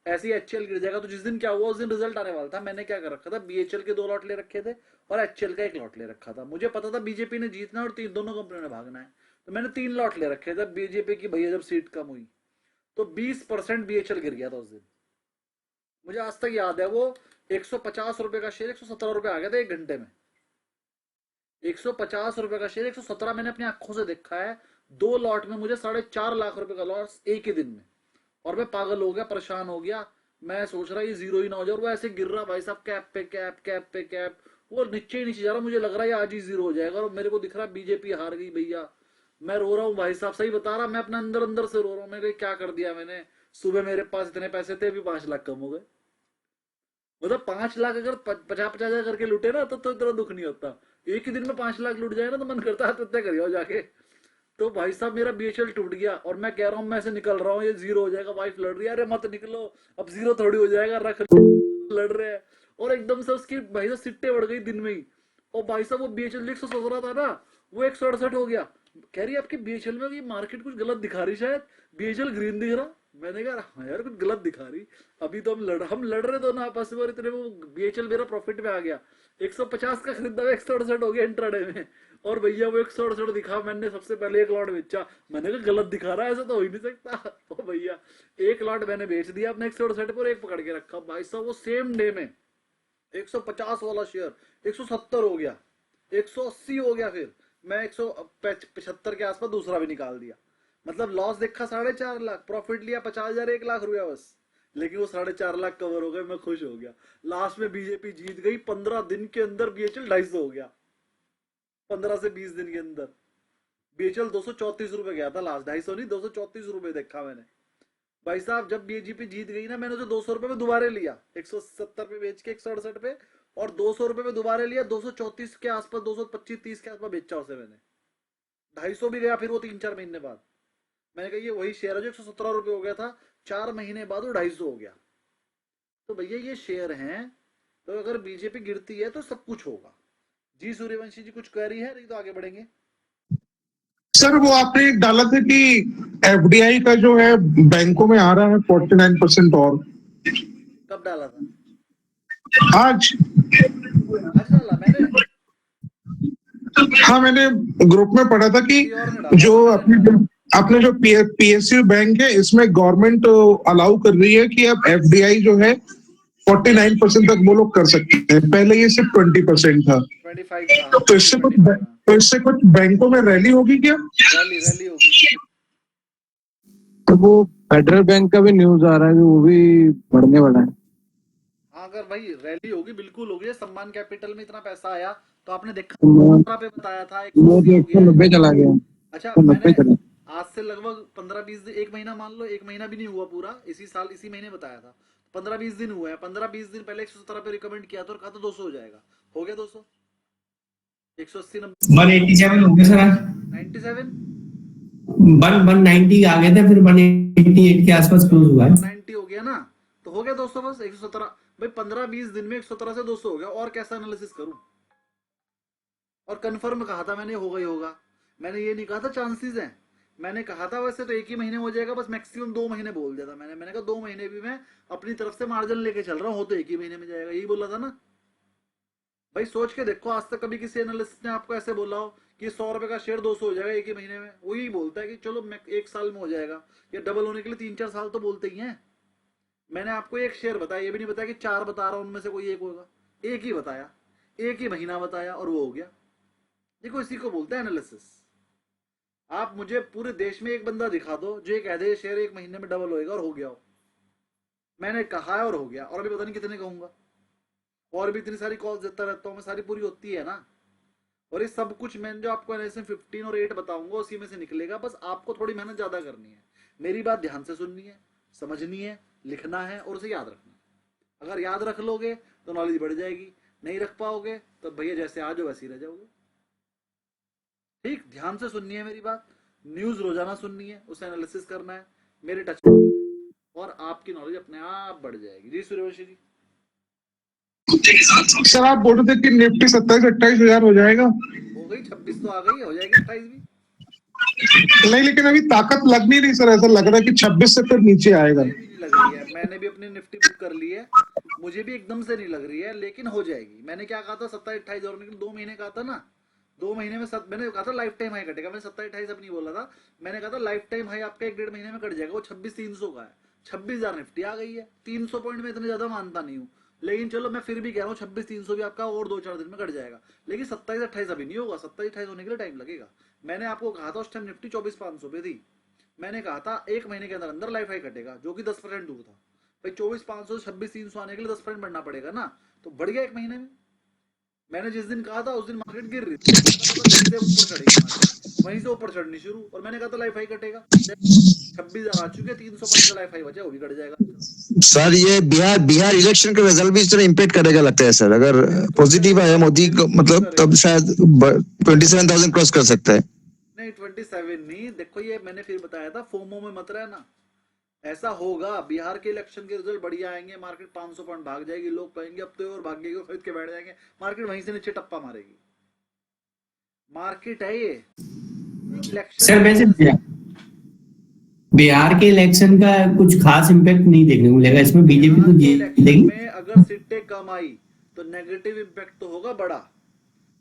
ऐसे ही एचएल गिर जाएगा। तो जिस दिन क्या हुआ, उस दिन रिजल्ट आने वाला था। मैंने क्या कर रखा था, बीएचएल के 2 लॉट ले रखे थे और एचएल का 1 लॉट ले रखा था। मुझे पता था बीजेपी ने जीतना और दोनों कंपनियों ने भागना है, तो मैंने 3 लॉट ले रखे थे बीजेपी की। भैया जब सीट कम हुई तो 20% बीएचएल गिर गया था उस दिन। मुझे आज तक याद है, वो 150 रुपए का शेयर 117 रुपए आ गया था 1 घंटे में। 150 रुपए का शेयर 117 मैंने अपनी आंखों से देखा है। 2 लॉट में मुझे 4.5 लाख रुपए का लॉस एक ही दिन में, और मैं पागल हो गया, परेशान हो गया। मैं सोच रहा ये जीरो ही ना हो जाए, और वो ऐसे गिर रहा भाई साहब, कैप पे कैप, कैप पे कैप, वो नीचे ही नीचे जा रहा। मुझे लग रहा है आज ही जीरो हो जाएगा, और मेरे को दिख रहा बीजेपी हार गई भैया। मैं रो रहा हूँ भाई साहब, सही बता रहा, मैं अपने अंदर अंदर से रो रहा हूँ। मैं क्या कर दिया मैंने। सुबह मेरे पास इतने पैसे थे, अभी 5 लाख कम हो गए। मतलब 5 लाख अगर 50-50 हजार करके लुटे ना तो इतना दुख नहीं होता। एक ही दिन में 5 लाख लुट जाए ना तो मन करता है आत्महत्या करिए जाके। तो भाई साहब मेरा बीएचएल टूट गया, और मैं कह रहा हूँ मैं ऐसे निकल रहा हूँ, ये जीरो हो जाएगा। वाइफ लड़ रही है, अरे मत निकलो, अब जीरो थोड़ी हो जाएगा, रख लड़ रहे हैं। और एकदम से उसकी भाई साहब सिट्टे बढ़ गई दिन में ही। और भाई साहब वो बीएचएल 117 था ना, वो 168 हो गया। कह रही आपकी बीएचएल में ये मार्केट कुछ गलत दिखा रही, शायद बीएचएल ग्रीन दिख रहा। मैंने कहा हाँ यार कुछ गलत दिखा रही। अभी तो हम लड़ रहे दोनों आपस में और इतने में वो बीएचएल मेरा प्रॉफिट में आ गया। 150 का खरीदा हुआ 168 हो गया इंट्राडे में, और भैया वो 168 दिखा, मैंने सबसे पहले एक लॉट बेचा। मैंने कहा गलत दिखा रहा है, ऐसा तो हो ही नहीं सकता। ओ भैया एक लॉट मैंने बेच दिया अपने 168 पर, एक पकड़ के रखा भाई साहब। वो सेम डे में 150 वाला शेयर 170 हो गया, 180 हो गया, फिर मैं 175 के आसपास दूसरा भी निकाल दिया। मतलब लॉस देखा 4.5 लाख, प्रॉफिट लिया 50,000 1 लाख रुपया बस, लेकिन वो 4.5 लाख कवर हो गए, मैं खुश हो गया। लास्ट में बीजेपी जीत गई, 15 दिन के अंदर बीएचएल 250 हो गया। 15 से 20 दिन के अंदर बीएचएल 234 रुपए गया था लास्ट, 250 नहीं 234 रुपए देखा मैंने भाई साहब। जब बीजेपी जीत गई ना, मैंने उसे 200 रुपए में दोबारा लिया, 170 पे बेच के 168 पे, और 200 रुपए में दोबारा लिया, 234 के आसपास, 225-30 के आसपास बेचा उसे मैंने। 250 भी गया फिर वो 3-4 महीने बाद। मैंने कहा ये वही शेयर है जो 117 रुपए हो गया था, 4 महीने बाद वो 250 हो गया। तो भैया ये शेयर हैं, तो अगर बीजेपी गिरती है तो सब कुछ होगा। जी सूर्यवंशी जी कुछ कह रही है, नहीं तो आगे बढ़ेंगे। सर वो आपने एक डाला था कि एफडीआई का जो है बैंकों में आ रहा है 49% और, कब डाला था? आज आज डाला मैंने? हाँ मैंने ग्रुप में पढ़ा था कि किसी और ने डाला जो था, मैंने नहीं डाला। अपने जो पीएसयू बैंक है इसमें गवर्नमेंट अलाउ कर रही है कि अब एफडीआई जो है 49% तक वो लोग कर सकते हैं। पहले ये सिर्फ 20% था। 25 था, हाँ, तो इससे 25, हाँ। तो इससे कुछ बैंकों में रैली होगी क्या? रैली होगी। तो वो फेडरल बैंक का भी न्यूज आ रहा है कि वो भी बढ़ने वाला है। हाँ अगर भाई रैली होगी बिल्कुल होगी। सम्मान कैपिटल में इतना पैसा आया तो आपने देखा, वो 15 पे बताया था, वो 180 तो हो गया 190 चला गया, अच्छा 190 मैंने चला। आज से लगभग 15-20 दिन, एक महीना मान लो, एक महीना भी नहीं हुआ पूरा, इसी साल इसी महीने बताया था, 15-20 दिन हुआ है। 15-20 दिन पहले 117 पे रिकमेंड किया था और कहा था 200 हो जाएगा, हो गया 200, 180, 187 हो गया सर आज। 97, 190 आ गए थे, फिर 188 के आसपास क्लोज हुआ है। 90 हो गया ना, तो हो गया 200 बस। 117 भाई 15-20 दिन में 117 से 200 हो गया, और कैसा एनालिसिस करूं? और कंफर्म कहा था मैंने होगा ही होगा, मैंने ये नहीं कहा था चांसेस हैं। मैंने कहा था वैसे तो 1 ही महीने हो जाएगा, बस मैक्सिमम 2 महीने बोल दिया था मैंने कहा 2 महीने भी मैं अपनी तरफ से मार्जिन लेके चल रहा हूँ, हो तो 1 ही महीने में जाएगा, यही बोला था ना भाई। सोच के देखो, आज तक कभी किसी एनालिस्ट ने आपको ऐसे बोला हो कि 100 रुपए का शेयर 200 हो जाएगा 1 ही महीने में? वो यही बोलता है कि चलो 1 साल में हो जाएगा, या डबल होने के लिए 3-4 साल तो बोलते ही हैं। मैंने आपको एक शेयर बताया, ये भी नहीं बताया कि 4 बता रहा हूं उनमें से कोई एक होगा, एक ही बताया, 1 ही महीना बताया और वो हो गया। देखो इसी को बोलते हैं एनालिसिस। आप मुझे पूरे देश में एक बंदा दिखा दो जो ये कह दे शेयर 1 महीने में डबल होएगा और हो गया हो। मैंने कहा है और हो गया, और अभी पता नहीं कितने कहूंगा, और भी इतनी सारी कॉल्स देता रहता हूँ मैं, सारी पूरी होती है ना। और ये सब कुछ मैंने जो आपको एनएसएम 15 और 8 बताऊंगा उसी में से निकलेगा, बस आपको थोड़ी मेहनत ज्यादा करनी है, मेरी बात ध्यान से सुननी है, समझनी है, लिखना है और उसे याद रखना है। अगर याद रख लोगे तो नॉलेज बढ़ जाएगी, नहीं रख पाओगे तो भैया जैसे आज हो वैसे ही रह जाओगे। ठीक, ध्यान से सुननी है मेरी बात, न्यूज रोजाना सुननी है, उसे एनालिसिस करना है, मेरे टच, और आपकी नॉलेज अपने आप बढ़ जाएगी। जी सूर्यवंशी जी। सर आप बोल रहे थे कि निफ्टी 27-28 हजार हो जाएगा। हो गई 26 तो आ गई, हो जाएगी 28 भी। नहीं लेकिन अभी ताकत लग नहीं रही सर, ऐसा लग रहा है कि 26 से फिर नीचे आएगा। मुझे भी नहीं लग रही है, मैंने भी अपनी निफ्टी बुक कर ली है, मुझे भी एकदम से नहीं लग रही है, लेकिन हो जाएगी। मैंने क्या कहा था 27-28 और 2 महीने कहा था ना, 2 महीने में मैंने कहा था लाइफ टाइम हाई कटेगा, मैंने 27-28 अब नहीं बोला था, मैंने कहा था लाइफ टाइम हाई आपका 1-1.5 महीने में कट जाएगा। वो 26,300 का है, 26,000 निफ्टी आ गई है। 300 पॉइंट में इतने ज्यादा मानता नहीं हूँ, लेकिन चलो मैं फिर भी कह रहा हूँ 26,300 भी आपका और 2-4 दिन में कट जाएगा, लेकिन 27-28 अभी नहीं होगा, 27-28 होने के लिए टाइम लगेगा। मैंने आपको कहा था उस टाइम निफ्टी 24,500 पे थी, मैंने कहा था 1 महीने के अंदर अंदर लाइफ हाई कटेगा, जो कि 10% दूर था भाई। 24,500 से 26,300 आने के लिए 10% बढ़ना पड़ेगा ना, तो बढ़ गया 1 महीने में। मैंने जिस दिन कहा था उस दिन मार्केट गिर रही थी, वहीं से ऊपर चढ़ेगी मार्केट, वहीं से ऊपर चढ़नी शुरू, और मैंने कहा था लाइफ हाई कटेगा। 26,000 आ चुके, 300 पॉइंट का लाइफ हाई बचा, वो भी कट जाएगा। सर ये बिहार इलेक्शन के रिजल्ट भी इस तरह इम्पेक्ट करेगा लगता है सर, अगर पॉजिटिव आया मोदी को, मतलब तब शायद 27,000 क्रॉस कर सकता है। नहीं 27 नहीं, देखो ये मैंने फिर बताया था, फोमो में मत रहना, ऐसा होगा। बिहार के इलेक्शन के रिजल्ट बढ़िया आएंगे, मार्केट 500 पॉइंट भाग जाएगी, लोग कहेंगे अब तो और भागेगी, खरीद के बैठ जाएंगे, मार्केट वहीं से नीचे टप्पा मारेगी। मार्केट है ये, सर वैसे बिहार के इलेक्शन का कुछ खास इम्पैक्ट नहीं देखने को मिलेगा इसमें, बीजेपी तो बिहार के इलेक्शन जीतेगी। में अगर सीटें कम आई तो नेगेटिव इम्पैक्ट तो होगा बड़ा,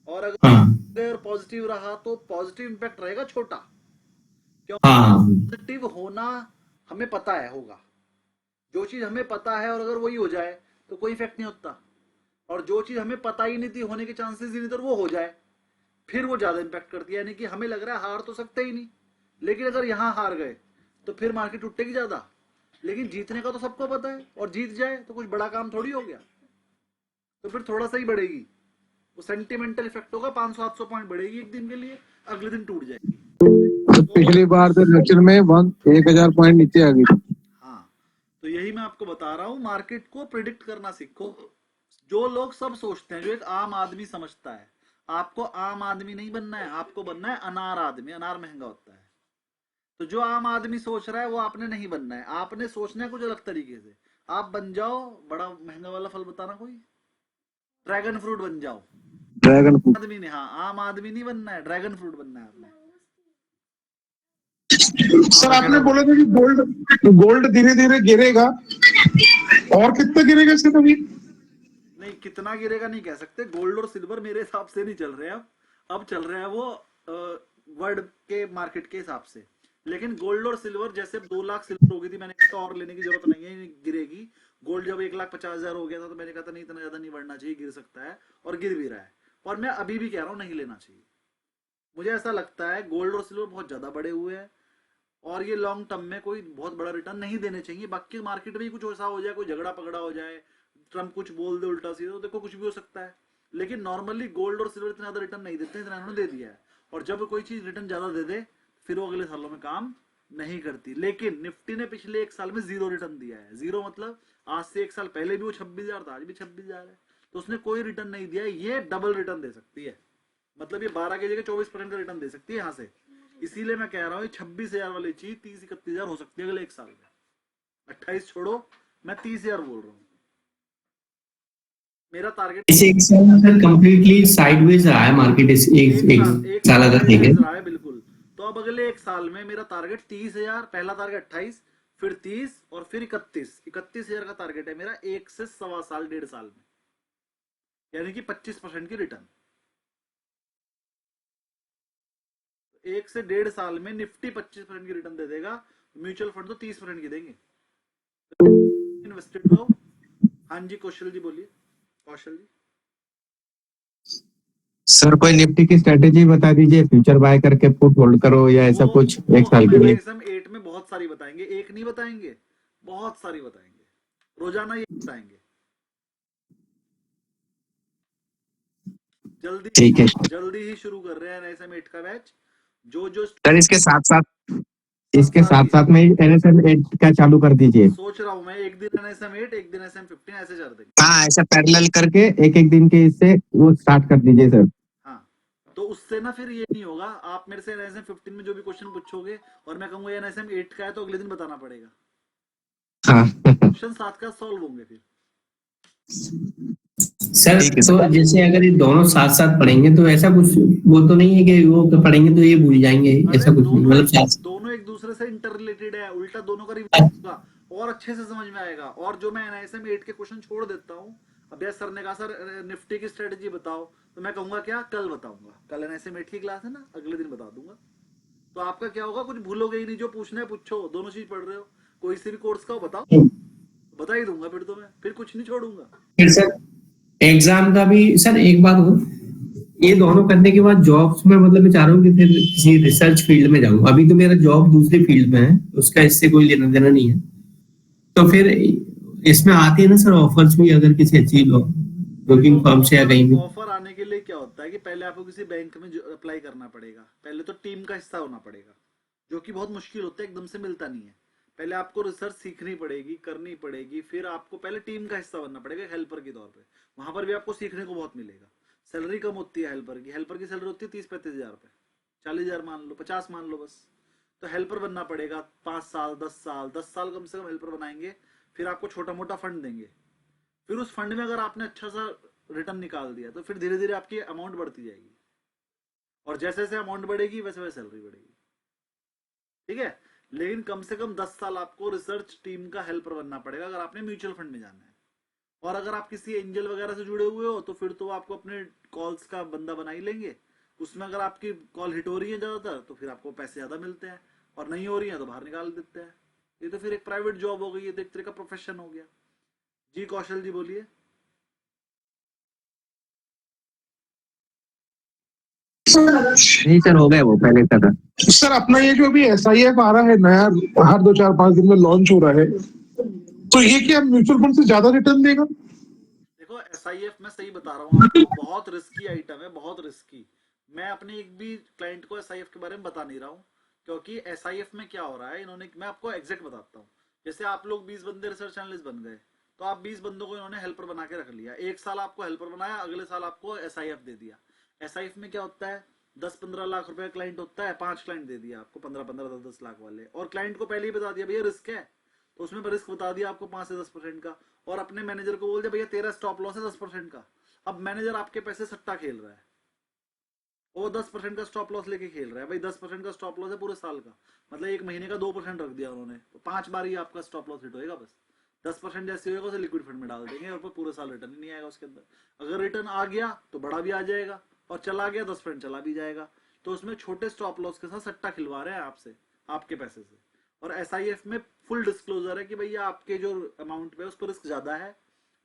और हाँ अगर पॉजिटिव रहा तो पॉजिटिव इम्पैक्ट रहेगा छोटा। क्यों? हाँ पॉजिटिव होना हमें पता है होगा, जो चीज हमें पता है और अगर वही हो जाए तो कोई इफेक्ट नहीं होता, और जो चीज हमें पता ही नहीं थी, होने के चांसेस ही नहीं थे, वो हो जाए फिर वो ज्यादा इम्पैक्ट करती है। यानी कि हमें लग रहा है हार तो सकते ही नहीं, लेकिन अगर यहाँ हार गए तो फिर मार्केट टूटेगी ज्यादा, लेकिन जीतने का तो सबको पता है, और जीत जाए तो कुछ बड़ा काम थोड़ी हो गया, तो फिर थोड़ा सा ही बढ़ेगी, वो सेंटिमेंटल इफेक्ट होगा, 500-700 पॉइंट बढ़ेगी एक दिन के लिए, अगले दिन टूट जाएगी। पिछली बार तो इलेक्शन में 1000 पॉइंट नीचे आ गई। हाँ, तो यही मैं आपको बता रहा हूँ, मार्केट को प्रिडिक्ट करना सीखो। जो लोग सब सोचते हैं, जो एक आम आदमी समझता है, आपको आम आदमी नहीं बनना है, आपको बनना है अनार आदमी। अनार महंगा होता है, तो जो आम आदमी सोच रहा है वो आपने नहीं बनना है, आपने सोचना है कुछ अलग तरीके से। आप बन जाओ बड़ा महंगा वाला फल बताना कोई, ड्रैगन फ्रूट बन जाओ। Dragon fruit. आदमी नहीं, हाँ आम आदमी नहीं बनना है, ड्रैगन फ्रूट बनना है आपने। सर आपने बोला था कि गोल्ड धीरे धीरे गिरेगा, और कितना गिरेगा सर अभी? नहीं, कितना गिरेगा नहीं कह सकते। गोल्ड और सिल्वर मेरे हिसाब से नहीं चल रहे हैं अब चल रहा है वो वर्ल्ड के मार्केट के हिसाब से। लेकिन गोल्ड और सिल्वर, जैसे 2 लाख सिल्वर हो गई थी, मैंने कहा और लेने की जरूरत नहीं है, गिरेगी। गोल्ड जब 1,50,000 हो गया था तो मैंने कहा था नहीं, इतना ज्यादा नहीं बढ़ना चाहिए, गिर सकता है, और गिर भी रहा है। और मैं अभी भी कह रहा हूँ नहीं लेना चाहिए। मुझे ऐसा लगता है गोल्ड और सिल्वर बहुत ज्यादा बढ़े हुए हैं, और ये लॉन्ग टर्म में कोई बहुत बड़ा रिटर्न नहीं देने चाहिए। बाकी मार्केट में कुछ ऐसा हो जाए, कोई झगड़ा पगड़ा हो जाए, ट्रम्प कुछ बोल दे उल्टा सीधा, तो देखो कुछ भी हो सकता है। लेकिन नॉर्मली गोल्ड और सिल्वर इतना ज्यादा रिटर्न नहीं देते, इतना इन्होंने दे दिया है। और जब कोई चीज रिटर्न ज्यादा दे दे फिर वो अगले सालों में काम नहीं करती। लेकिन निफ्टी ने पिछले 1 साल में 0 रिटर्न दिया है। 0 मतलब आज से 1 साल पहले भी वो 26,000 था, आज भी 26,000 है, तो उसने कोई रिटर्न नहीं दिया है। ये डबल रिटर्न दे सकती है, मतलब ये 12 की जगह 24% का रिटर्न दे सकती है यहाँ से। इसीलिए मैं कह रहा हूँ 26,000 वाली चीज 30-31,000 हो सकती है अगले 1 साल में। 28 छोड़ो, मैं 30,000 बोल रहा हूँ। मेरा टारगेट इस एक साल में सर कंप्लीटली साइडवेज रहा है मार्केट, इस एक साल अगर देखें रहा है बिल्कुल। तो अब अगले 1 साल में मेरा टारगेट 30,000, पहला टारगेट 28, फिर 30 और फिर 31,000 का टारगेट है मेरा 1 से 1.25 साल 1.5 साल में, यानी कि 25% की रिटर्न। 1 से 1.5 साल में निफ्टी 25% की रिटर्न दे देगा, म्यूचुअल फंड तो 30% की देंगे। इन्वेस्टेड रहो। हाँ जी कौशल जी बोलिए। कौशल जी, सर कोई निफ्टी की स्ट्रेटेजी बता दीजिए, फ्यूचर बाय करके पुट होल्ड करो या ऐसा कुछ 1 साल के लिए। हम 8 में बहुत सारी बताएंगे, एक नहीं बताएंगे, बहुत सारी बताएंगे, रोजाना ये बताएंगे। ठीक है जल्दी ही शुरू कर रहे हैं NSM 8 का बैच। जो सर, इसके साथ साथ में NSM 8 का चालू कर दीजिए। सोच रहा हूँ मैं, एक दिन NSM 8, एक दिन NSM 15, ऐसे कर देंगे। हाँ, ऐसा पैरेलल करके एक दिन के इससे वो स्टार्ट कर दीजिए सर। हाँ, तो उससे ना फिर ये नहीं होगा, आप मेरे से NSM 15 में जो भी क्वेश्चन पूछोगे और मैं कहूंगा NSM 8 का है, तो अगले दिन बताना पड़ेगा। हाँ क्वेश्चन 7 का सॉल्व होंगे फिर। सर। तो जैसे अगर ये दोनों साथ साथ पढ़ेंगे तो ऐसा कुछ वो तो नहीं है कि वो पढ़ेंगे तो ये भूल जाएंगे, ऐसा कुछ नहीं, मतलब दोनों एक दूसरे से इंटर रिलेटेड है, उल्टा दोनों का रिवीजन होगा और अच्छे से समझ में आएगा। और जो मैं NSM 8 के क्वेश्चन छोड़ देता हूँ, अभ्यास सर ने कहा सर निफ्टी की स्ट्रेटेजी बताओ, तो मैं कहूंगा क्या, कल बताऊंगा, कल NSM 8 की क्लास है ना, अगले दिन बता दूंगा। तो आपका क्या होगा, कुछ भूलोगे ही नहीं, जो पूछना है पूछो, दोनों चीज पढ़ रहे हो, कोई से भी कोर्स का हो बताओ, बता ही दूंगा फिर तो मैं, फिर कुछ नहीं छोड़ूंगा। फिर सर एग्जाम का भी सर एक बात हो, ये दोनों करने के बाद जॉब्स में मतलब मैं चाह रहा हूँ कि फिर किसी रिसर्च फील्ड में जाऊँ। अभी तो मेरा जॉब दूसरी फील्ड में है, उसका इससे कोई लेना देना नहीं है। तो फिर इसमें आती है ना सर ऑफर्स भी, अगर किसी अच्छी ब्रोकिंग फर्म से या कहीं भी। ऑफर आने के लिए क्या होता है कि पहले आपको किसी बैंक में अप्लाई करना पड़ेगा, पहले तो टीम का हिस्सा होना पड़ेगा, जो कि बहुत मुश्किल होता है, एकदम से मिलता नहीं है। पहले आपको रिसर्च सीखनी पड़ेगी, करनी पड़ेगी, फिर आपको पहले टीम का हिस्सा बनना पड़ेगा हेल्पर के तौर पे। वहां पर भी आपको सीखने को बहुत मिलेगा। सैलरी कम होती है हेल्पर की सैलरी होती है 30-35 हजार रुपए, 40,000 मान लो, 50 मान लो बस। तो हेल्पर बनना पड़ेगा 5 साल 10 साल कम से कम हेल्पर बनाएंगे, फिर आपको छोटा मोटा फंड देंगे। फिर उस फंड में अगर आपने अच्छा सा रिटर्न निकाल दिया तो फिर धीरे धीरे आपकी अमाउंट बढ़ती जाएगी, और जैसे जैसे अमाउंट बढ़ेगी वैसे वैसे सैलरी बढ़ेगी। ठीक है, लेकिन कम से कम 10 साल आपको रिसर्च टीम का हेल्पर बनना पड़ेगा अगर आपने म्यूचुअल फंड में जाना है। और अगर आप किसी एंजल वगैरह से जुड़े हुए हो तो फिर तो आपको अपने कॉल्स का बंदा बना ही लेंगे। उसमें अगर आपकी कॉल हिट हो रही है ज्यादातर तो फिर आपको पैसे ज्यादा मिलते हैं, और नहीं हो रही है तो बाहर निकाल देते हैं। ये तो फिर एक प्राइवेट जॉब हो गई, ये तो एक तरह का प्रोफेशन हो गया। जी कौशल जी बोलिए। नहीं सर, हो गए वो पहले का था। सर अपना ये जो अभी SIF आ रहा है नया, हर 2-4-5 दिन में लॉन्च हो रहा है, तो ये क्या म्यूचुअल फंड से ज्यादा रिटर्न देगा? देखो SIF मैं सही बता रहा हूँ आपको, बहुत रिस्की आइटम है, बहुत रिस्की। मैं अपने एक भी क्लाइंट को SIF के बारे में बता नहीं रहा हूँ, क्योंकि SIF में क्या हो रहा है इन्होंने, मैं आपको एग्जैक्ट बताता हूँ। जैसे आप लोग 20 बंदे रिसर्च एनालिस्ट बन गए, तो आप 20 बंदों को इन्होंने हेल्पर बना के रख लिया। एक साल आपको हेल्पर बनाया, अगले साल आपको SIF दे दिया। SIF में क्या होता है, 10-15 लाख रुपए क्लाइंट होता है, 5 क्लाइंट दे दिया आपको 15-15, 10-10 लाख वाले, और क्लाइंट को पहले ही बता दिया भैया रिस्क है, तो उसमें रिस्क बता दिया आपको 5 से 10% का, और अपने मैनेजर को बोल दिया भैया तेरा स्टॉप लॉस है 10% का। अब मैनेजर आपके पैसे सट्टा खेल रहा है, वो 10% का स्टॉप लॉस लेके खेल रहा है। भाई 10% का स्टॉप लॉस है पूरे साल का, मतलब एक महीने का 2% रख दिया उन्होंने, तो 5 बार ही आपका स्टॉप लॉस हिट होएगा बस। 10% जैसे होगा उसे लिक्विड फंड में डाल देंगे और पूरे साल रिटर्न ही नहीं आएगा उसके अंदर। अगर रिटर्न आ गया तो बड़ा भी आ जाएगा, और चला गया 10% चला भी जाएगा। तो उसमें छोटे स्टॉप लॉस के साथ सट्टा खिलवा रहे हैं आपसे, आपके पैसे से। और SIF में फुल डिस्क्लोजर है कि भैया आपके जो अमाउंट पे उस पर रिस्क ज्यादा है,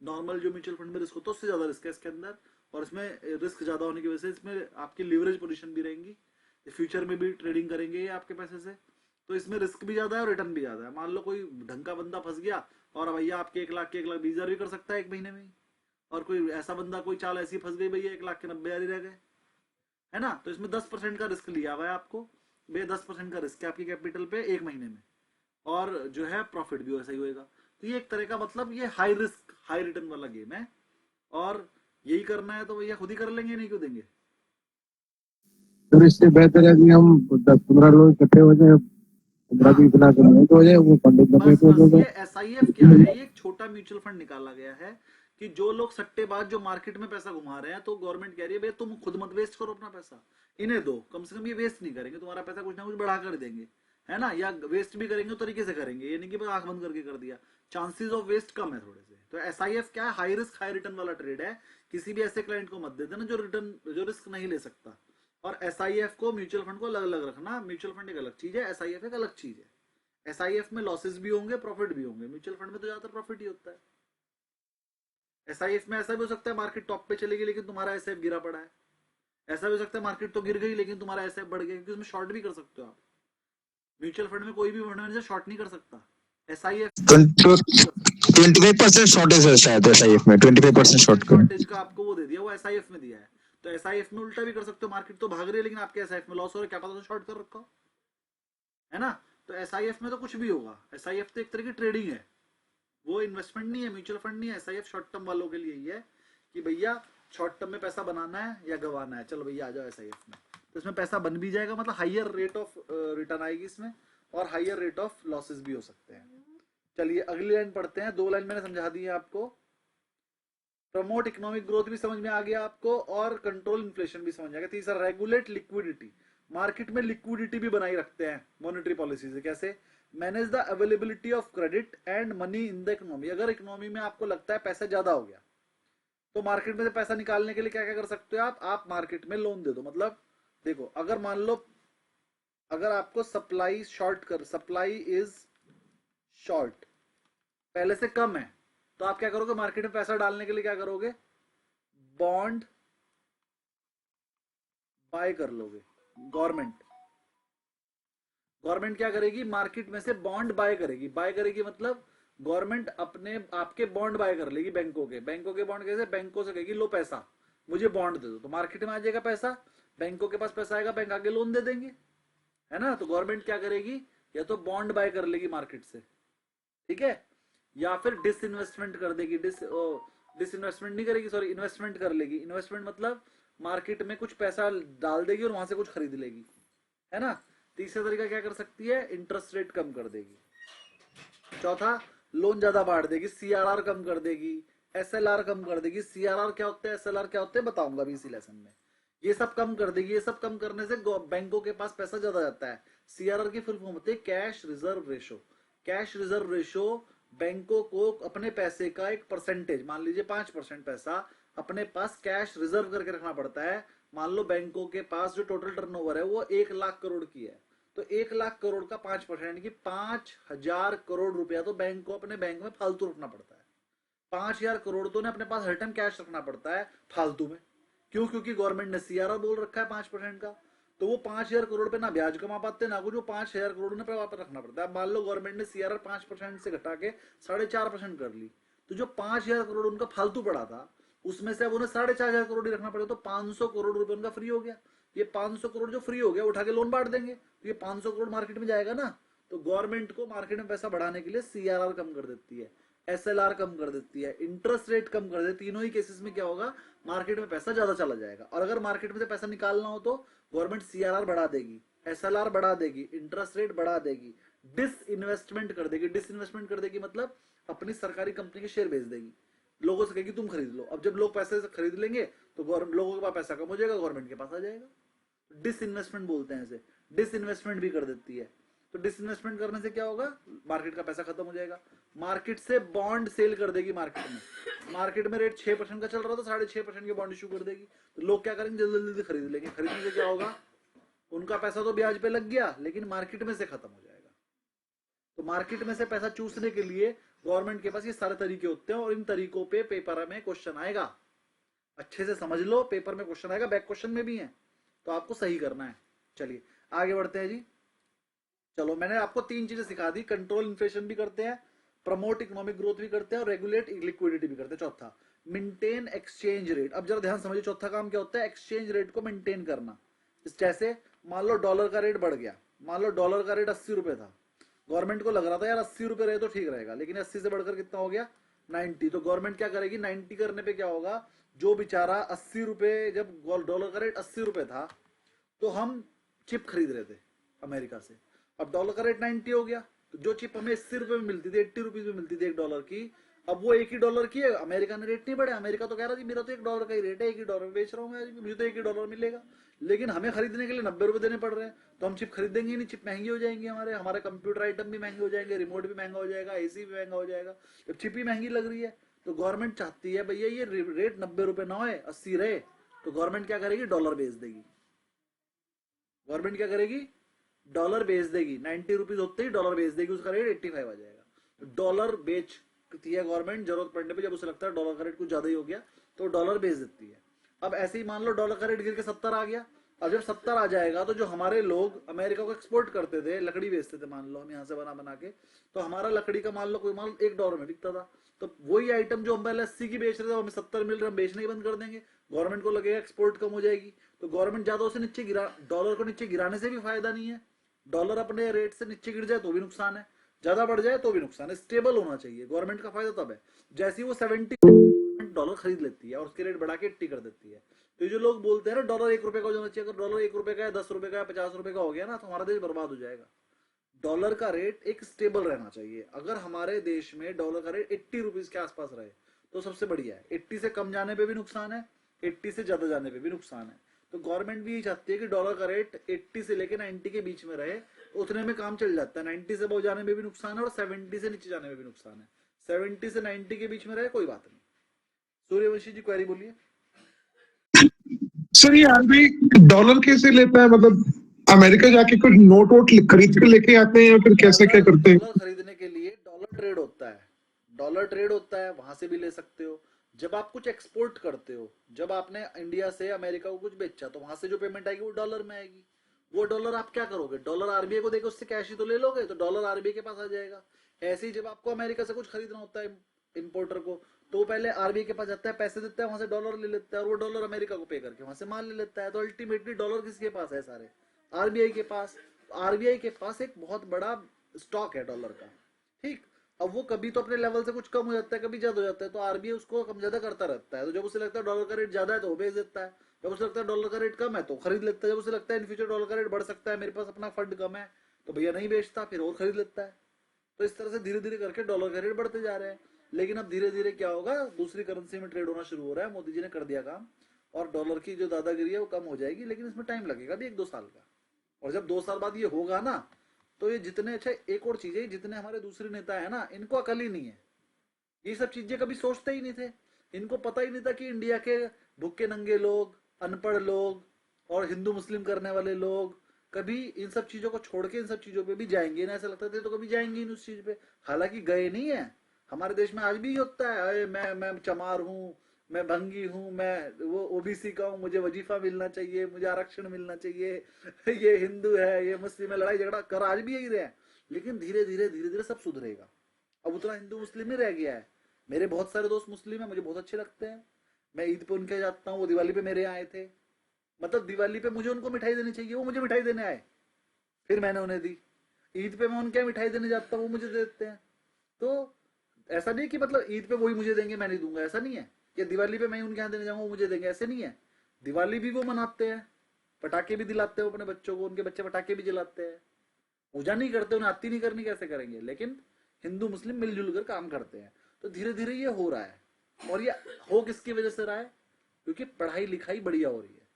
नॉर्मल जो म्यूचुअल फंड में रिस्क होता है उससे ज्यादा रिस्क है इसके अंदर, और इसमें रिस्क ज्यादा होने की वजह से इसमें आपकी लिवरेज पोजीशन भी रहेंगी, फ्यूचर में भी ट्रेडिंग करेंगे ये आपके पैसे से, तो इसमें रिस्क भी ज्यादा है और रिटर्न भी ज्यादा है। मान लो कोई ढंग का बंदा फंस गया और भैया आपके 1 लाख के 1,20,000 भी कर सकता है एक महीने में ही, और कोई ऐसा बंदा कोई चाल ऐसी फंस गई भैया 1,90,000 ही रह गए, है ना। तो इसमें 10% का रिस्क लिया हुआ है आपको, भैया 10% का रिस्क है आपकी कैपिटल पे एक महीने में, और जो है प्रॉफिट भी वैसा ही होएगा। तो ये एक तरह का मतलब ये हाई रिस्क हाई रिटर्न वाला गेम है, और यही करना है तो भैया खुद ही कर लेंगे, नहीं क्यों देंगे। तो इससे बेहतर है कि हम 10-15 लोग इकट्ठे हो जाए, 15-20 लाख कमाएं हो जाए, वो फंडिंग बस कमेटी हो बस जाए। ये SIF क्या है, ये एक छोटा म्यूचुअल फंड निकाला गया है कि जो लोग सट्टेबाज जो मार्केट में पैसा घुमा रहे हैं, तो गवर्नमेंट कह रही है भैया तुम खुद मत वेस्ट करो अपना पैसा, इन्हें दो, कम से कम ये वेस्ट नहीं करेंगे, तुम्हारा पैसा कुछ ना कुछ बढ़ा कर देंगे, है ना। या वेस्ट भी करेंगे तो तरीके से करेंगे, ये नहीं कि बस आंख बंद करके कर दिया, चांसेस ऑफ वेस्ट कम है थोड़े से। तो SIF क्या है, हाई रिस्क हाई रिटर्न वाला ट्रेड है। किसी भी ऐसे क्लाइंट को मत दे देना जो रिस्क नहीं ले सकता। और SIF को म्यूचुअल फंड को अलग अलग रखना, म्यूचुअल फंड एक अलग चीज है, SIF एक अलग चीज है। SIF में लॉसेस भी होंगे, प्रॉफिट भी होंगे, म्यूचुअल फंड में तो ज्यादातर प्रॉफिट ही होता है। SIF में ऐसा भी हो सकता है मार्केट टॉप पे चली गई लेकिन तुम्हारा SIF गिरा पड़ा है, ऐसा भी हो सकता है मार्केट तो गिर गई लेकिन तुम्हारा SIF बढ़ गया, क्योंकि उसमें शॉर्ट भी कर सकते हो आप। म्यूचुअल फंड में कोई भी फंड मैनेजर शॉर्ट नहीं कर सकता। SIF 25% शॉर्टेज है शायद SIF में, 25% शॉर्ट कर। शॉर्टेज का आपको वो दे दिया, वो SIF में दिया है। तो SIF में उल्टा भी कर सकते हो, मार्केट तो भाग रही है लेकिन आपके SIF में लॉस हो रहा है, क्या पता तो शॉर्ट कर रखा हो, है ना। तो SIF में तो कुछ भी होगा। SIF तो एक तरह की ट्रेडिंग है, वो इन्वेस्टमेंट नहीं है, म्यूचुअल फंड नहीं है। SIF शॉर्ट टर्म वालों के लिए ही है कि भैया शॉर्ट टर्म में पैसा बनाना है या गवाना है, चलो भैया आ जाओ SIF में। तो इसमें पैसा बन भी जाएगा, मतलब हाइयर रेट ऑफ रिटर्न आएगी इसमें, और हाइयर रेट ऑफ लॉसेस भी हो सकते हैं। चलिए अगली लाइन पढ़ते हैं, 2 लाइन मैंने समझा दी है आपको। प्रमोट इकोनॉमिक ग्रोथ भी समझ में आ गया आपको, और कंट्रोल इन्फ्लेशन भी समझ आ गया। तीसरा रेगुलेट लिक्विडिटी, मार्केट में लिक्विडिटी भी बनाई रखते हैं मॉनेटरी पॉलिसी से। कैसे? Manage the availability of credit and money in the economy. अगर इकोनॉमी में आपको लगता है पैसा ज्यादा हो गया तो मार्केट में से पैसा निकालने के लिए क्या क्या कर सकते हो आप मार्केट में लोन दे दो। मतलब देखो, अगर मान लो अगर आपको सप्लाई इज शॉर्ट पहले से कम है, तो आप क्या करोगे, मार्केट में पैसा डालने के लिए क्या करोगे, बॉन्ड बाय कर लोगे। गवर्नमेंट क्या करेगी, मार्केट में से बॉन्ड बाय करेगी मतलब गवर्नमेंट आपके बॉन्ड बाय कर लेगी बैंकों के बॉन्ड। कैसे? बैंकों से कहेगी लो पैसा मुझे बॉन्ड दे दो, तो मार्केट में आ जाएगा पैसा, बैंकों के पास पैसा आएगा, बैंक आगे लोन दे देंगे, है ना। तो गवर्नमेंट क्या करेगी, या तो बॉन्ड बाय कर लेगी मार्केट से, ठीक है, या फिर डिसइन्वेस्टमेंट कर देगी। डिसइन्वेस्टमेंट नहीं करेगी, सॉरी, इन्वेस्टमेंट कर लेगी। इन्वेस्टमेंट मतलब मार्केट में कुछ पैसा डाल देगी और वहां से कुछ खरीद लेगी, है ना। तीसरा तरीका क्या कर सकती है, इंटरेस्ट रेट कम कर देगी। चौथा, लोन ज्यादा बांट देगी, CRR कम कर देगी, SLR कम कर देगी। CRR क्या होता है, SLR क्या होते हैं बताऊंगा अभी इसी लेसन में। ये सब कम कर देगी। ये सब कम करने से बैंकों के पास पैसा ज्यादा जाता है, सीआरआर की फुल फॉर्म होती है cash reserve ratio. Cash reserve ratio बैंकों को अपने पैसे का एक परसेंटेज, मान लीजिए 5% पैसा अपने पास कैश रिजर्व करके रखना पड़ता है। मान लो बैंकों के पास जो टोटल टर्नओवर है वो 1 लाख करोड़ की है, तो 1 लाख करोड़ का 5% यानी कि 5,000 करोड़ रुपया तो बैंक को अपने बैंक में फालतू रखना पड़ता है। 5,000 करोड़ तो उन्हें अपने पास हर टाइम कैश रखना पड़ता है फालतू में। क्यों? क्योंकि गवर्नमेंट ने सीआरआर बोल रखा है 5% का, तो वो 5,000 करोड़ पे ना ब्याज कमा पाते ना कुछ, वो 5,000 करोड़ उन्हें वापस रखना पड़ता है। मान लो गवर्नमेंट ने सीआरआर 5% से घटा के 4.5% कर ली, तो जो 5,000 करोड़ उनका फालतू पड़ा था उसमें से अब उन्हें 4,500 करोड़ ही रखना पड़ेगा, तो 500 करोड़ रुपए उनका फ्री हो गया। ये 500 करोड़ जो फ्री हो गया उठा के लोन बांट देंगे, तो ये 500 करोड़ मार्केट में जाएगा ना। तो गवर्नमेंट को मार्केट में पैसा बढ़ाने के लिए सीआरआर कम कर देती है, एसएलआर कम कर देती है, इंटरेस्ट रेट कम कर देती है। तीनों ही केसेस में क्या होगा, मार्केट में पैसा ज्यादा चला जाएगा। और अगर मार्केट में से पैसा निकालना हो तो गवर्नमेंट सीआरआर बढ़ा देगी, एसएलआर बढ़ा देगी, इंटरेस्ट रेट बढ़ा देगी, डिसइन्वेस्टमेंट कर देगी। डिसइन्वेस्टमेंट कर देगी मतलब अपनी सरकारी कंपनी के शेयर बेच देगी, लोगों से कहेगी तुम खरीद लो। अब जब लोग पैसे से खरीद लेंगे तो लोगों के पास पैसा कम हो जाएगा, गवर्नमेंट के पास आ जाएगा। डिसइन्वेस्टमेंट बोलते हैं इसे, डिसइन्वेस्टमेंट भी कर देती है। तो डिसइन्वेस्टमेंट करने से क्या होगा, मार्केट का पैसा खत्म हो जाएगा। मार्केट से बॉन्ड सेल कर देगी। मार्केट में रेट 6% का चल रहा था, 6.5% के बॉन्ड इशू कर देगी, तो लोग क्या करेंगे, जल्दी जल्दी खरीद लेंगे। खरीदने से क्या होगा, उनका पैसा तो ब्याज पे लग गया लेकिन मार्केट में से खत्म हो जाएगा। तो मार्केट में से पैसा चूसने के लिए गवर्नमेंट के पास ये सारे तरीके होते हैं, और इन तरीकों पे पेपर में क्वेश्चन आएगा। अच्छे से समझ लो, पेपर में क्वेश्चन आएगा, बैक क्वेश्चन में भी है, तो आपको सही करना है। चलिए आगे बढ़ते हैं जी। चलो मैंने आपको 3 चीजें सिखा दी, कंट्रोल इन्फ्लेशन भी करते हैं, प्रमोट इकोनॉमिक ग्रोथ भी करते हैं, और रेगुलेट लिक्विडिटी भी करते हैं। चौथा, मेंटेन एक्सचेंज रेट। अब जरा ध्यान समझिए, चौथा काम क्या होता है, एक्सचेंज रेट को मेंटेन करना। जैसे मान लो डॉलर का रेट बढ़ गया, मान लो डॉलर का रेट 80 रुपए था, गवर्नमेंट को लग रहा था यार 80 रुपए रहे तो ठीक रहेगा, लेकिन 80 से बढ़कर कितना हो गया, 90। तो गवर्नमेंट क्या करेगी, 90 करने पे क्या होगा, जो बेचारा 80 रुपए, जब डॉलर का रेट 80 रुपए था तो हम चिप खरीद रहे थे अमेरिका से, अब डॉलर का रेट 90 हो गया, तो जो चिप हमें 80 रुपए में मिलती थी, 80 रुपीज में मिलती थी $1 की, अब वो $1 की है। अमेरिका ने रेट नहीं बढ़ा, अमेरिका तो कह रहा जी मेरा तो $1 का ही रेट है, $1 में बेच रहा हूँ मैं, मुझे तो $1 मिलेगा, लेकिन हमें खरीदने के लिए 90 रुपए देने पड़ रहे हैं, तो हम चिप खरीदेंगे नहीं, चिप महंगी हो जाएंगी, हमारे कंप्यूटर आइटम भी महंगे हो जाएंगे, रिमोट भी महंगा हो जाएगा, एसी भी महंगा हो जाएगा। जब चिप ही महंगी लग रही है तो गवर्नमेंट चाहती है भैया ये रेट 90 रुपए ना हो, 80 रहे, तो गवर्नमेंट क्या करेगी, डॉलर बेच देगी। गवर्नमेंट क्या करेगी, डॉलर बेच देगी, 90 रुपीज होते ही डॉलर बेच देगी, उसका रेट 85 आ जाएगा। डॉलर बेचती है गवर्नमेंट, जरूरत पड़ने पे जब उसे लगता है डॉलर का रेट कुछ ज्यादा ही हो गया तो डॉलर बेच देती है। अब ऐसे ही मान लो डॉलर का रेट गिर के 70 आ गया, अब जब 70 आ जाएगा तो जो हमारे लोग अमेरिका को एक्सपोर्ट करते थे, लकड़ी बेचते थे, मान लो हम यहाँ से बना बना के, तो हमारा लकड़ी का मान लो कोई माल $1 में बिकता था, तो वही आइटम जो हम पहले 80 की बेच रहे थे हमें 70 मिल रहा है, हम बेचने ही बंद कर देंगे, गवर्नमेंट को लगेगा एक्सपोर्ट कम हो जाएगी, तो गवर्नमेंट ज्यादा उसे नीचे गिरा, डॉलर को नीचे गिराने से भी फायदा नहीं है, डॉलर अपने रेट से नीचे गिर जाए तो भी नुकसान है, ज्यादा बढ़ जाए तो भी नुकसान है। स्टेबल होना चाहिए, गवर्नमेंट का फायदा तब है जैसे वो 70 डॉलर खरीद लेती है और उसके रेट बढ़ा के 80 कर देती है। तो ये जो लोग बोलते हैं ना डॉलर 1 रुपए का हो जाना चाहिए, अगर डॉलर 1 रुपए का है, 10 रुपए का है, 50 रुपए का हो गया ना तो हमारा देश बर्बाद हो जाएगा। डॉलर का रेट एक स्टेबल रहना चाहिए। अगर हमारे देश में डॉलर का रेट 80 रुपीज के आसपास रहे तो सबसे बढ़िया है, 80 से कम जाने पे भी नुकसान है, 80 से ज्यादा जाने पे भी नुकसान है। तो गवर्नमेंट भी यही चाहती है कि डॉलर का रेट 80 से लेकर 90 के बीच में रहे, तो उतने में काम चल जाता है। 90 से बढ़ जाने में भी नुकसान है और 70 से नीचे जाने में भी नुकसान है। 70 से 90 के बीच में रहे कोई बात नहीं। सूर्यवंशी जी क्वेरी बोलिए। सर ये आरबीआई डॉलर कैसे लेता है, मतलब अमेरिका जाके कुछ नोट वोट खरीद के लेके आते हैं या फिर कैसे क्या करते हैं? डॉलर खरीदने के लिए डॉलर ट्रेड होता है, डॉलर ट्रेड होता है, वहां से भी ले सकते हो। जब आप कुछ एक्सपोर्ट करते हो, जब आपने इंडिया से अमेरिका को कुछ बेचा तो वहां से जो पेमेंट आएगी वो डॉलर में आएगी। वो डॉलर आप क्या करोगे, डॉलर आरबीआई को देकर उससे कैश ही तो ले लोगे, तो डॉलर आरबीआई के पास आ जाएगा। ऐसे ही जब आपको अमेरिका से कुछ खरीदना होता है इंपोर्टर को, तो वो पहले आरबीआई के पास जाता है, पैसे देता है, वहां से डॉलर ले लेता है और वो डॉलर अमेरिका को पे करके वहां से माल ले लेता है। तो अल्टीमेटली डॉलर किसके पास है, सारे आरबीआई के पास। आरबीआई के पास एक बहुत बड़ा स्टॉक है डॉलर का, ठीक। अब वो कभी तो अपने लेवल से कुछ कम हो जाता है, कभी ज्यादा हो जाता है, तो आरबीआई उसको कम ज्यादा करता रहता है। तो जब उसे लगता है डॉलर का रेट ज्यादा है तो वो बेच देता है, जब उसे लगता है डॉलर का रेट कम है तो खरीद लेता है, जब उसे लगता है इन फ्यूचर डॉलर का रेट बढ़ सकता है, मेरे पास अपना फंड कम है, तो भैया नहीं बेचता, फिर और खरीद लेता है। तो इस तरह से धीरे धीरे करके डॉलर का रेट बढ़ते जा रहे हैं। लेकिन अब धीरे धीरे क्या होगा, दूसरी करेंसी में ट्रेड होना शुरू हो रहा है, मोदी जी ने कर दिया काम, और डॉलर की जो दादागिरी है वो कम हो जाएगी, लेकिन इसमें टाइम लगेगा भी 1-2 साल का। और जब 2 साल बाद ये होगा ना, तो ये जितने, अच्छा एक और चीज है, जितने हमारे दूसरे नेता है ना, इनको अकल ही नहीं है, ये सब चीजें कभी सोचते ही नहीं थे। इनको पता ही नहीं था कि इंडिया के भूखे नंगे लोग, अनपढ़ लोग और हिंदू मुस्लिम करने वाले लोग कभी इन सब चीजों को छोड़ के इन सब चीजों पे भी जाएंगे ना, ऐसा लगता था तो कभी जाएंगे नहीं उस चीज पे। हालांकि गए नहीं है। हमारे देश में आज भी होता है, अरे मैं चमार हूँ, मैं भंगी हूँ, मैं वो ओबीसी का हूँ, मुझे वजीफा मिलना चाहिए, मुझे आरक्षण मिलना चाहिए, ये हिंदू है, ये मुस्लिम है, लड़ाई झगड़ा कर आज भी यही रहे। लेकिन धीरे धीरे सब सुधरेगा। अब उतना हिंदू मुस्लिम नहीं रह गया है। मेरे बहुत सारे दोस्त मुस्लिम है, मुझे बहुत अच्छे लगते हैं, मैं ईद पे उनके जाता हूँ, वो दिवाली पे मेरे आए थे। मतलब दिवाली पे मुझे उनको मिठाई देनी चाहिए, वो मुझे मिठाई देने आए, फिर मैंने उन्हें दी। ईद पे मैं उनके मिठाई देने जाता हूँ, वो मुझे देते हैं। तो ऐसा नहीं कि मतलब ईद पे वही मुझे देंगे मैं नहीं दूंगा, ऐसा नहीं है। या दिवाली पे मैं उनके यहाँ देने जाऊंगा वो मुझे देंगे, ऐसे नहीं है। दिवाली भी वो मनाते हैं, पटाखे भी दिलाते हैं अपने बच्चों को, उनके बच्चे पटाखे भी जलाते हैं। पूजा नहीं करते, उन्हें आती नहीं करनी, कैसे करेंगे? लेकिन हिंदू मुस्लिम मिलजुल कर काम करते हैं। तो धीरे धीरे ये हो रहा है। और ये हो किसकी वजह से रहा है? क्योंकि पढ़ाई लिखाई बढ़िया हो रही है।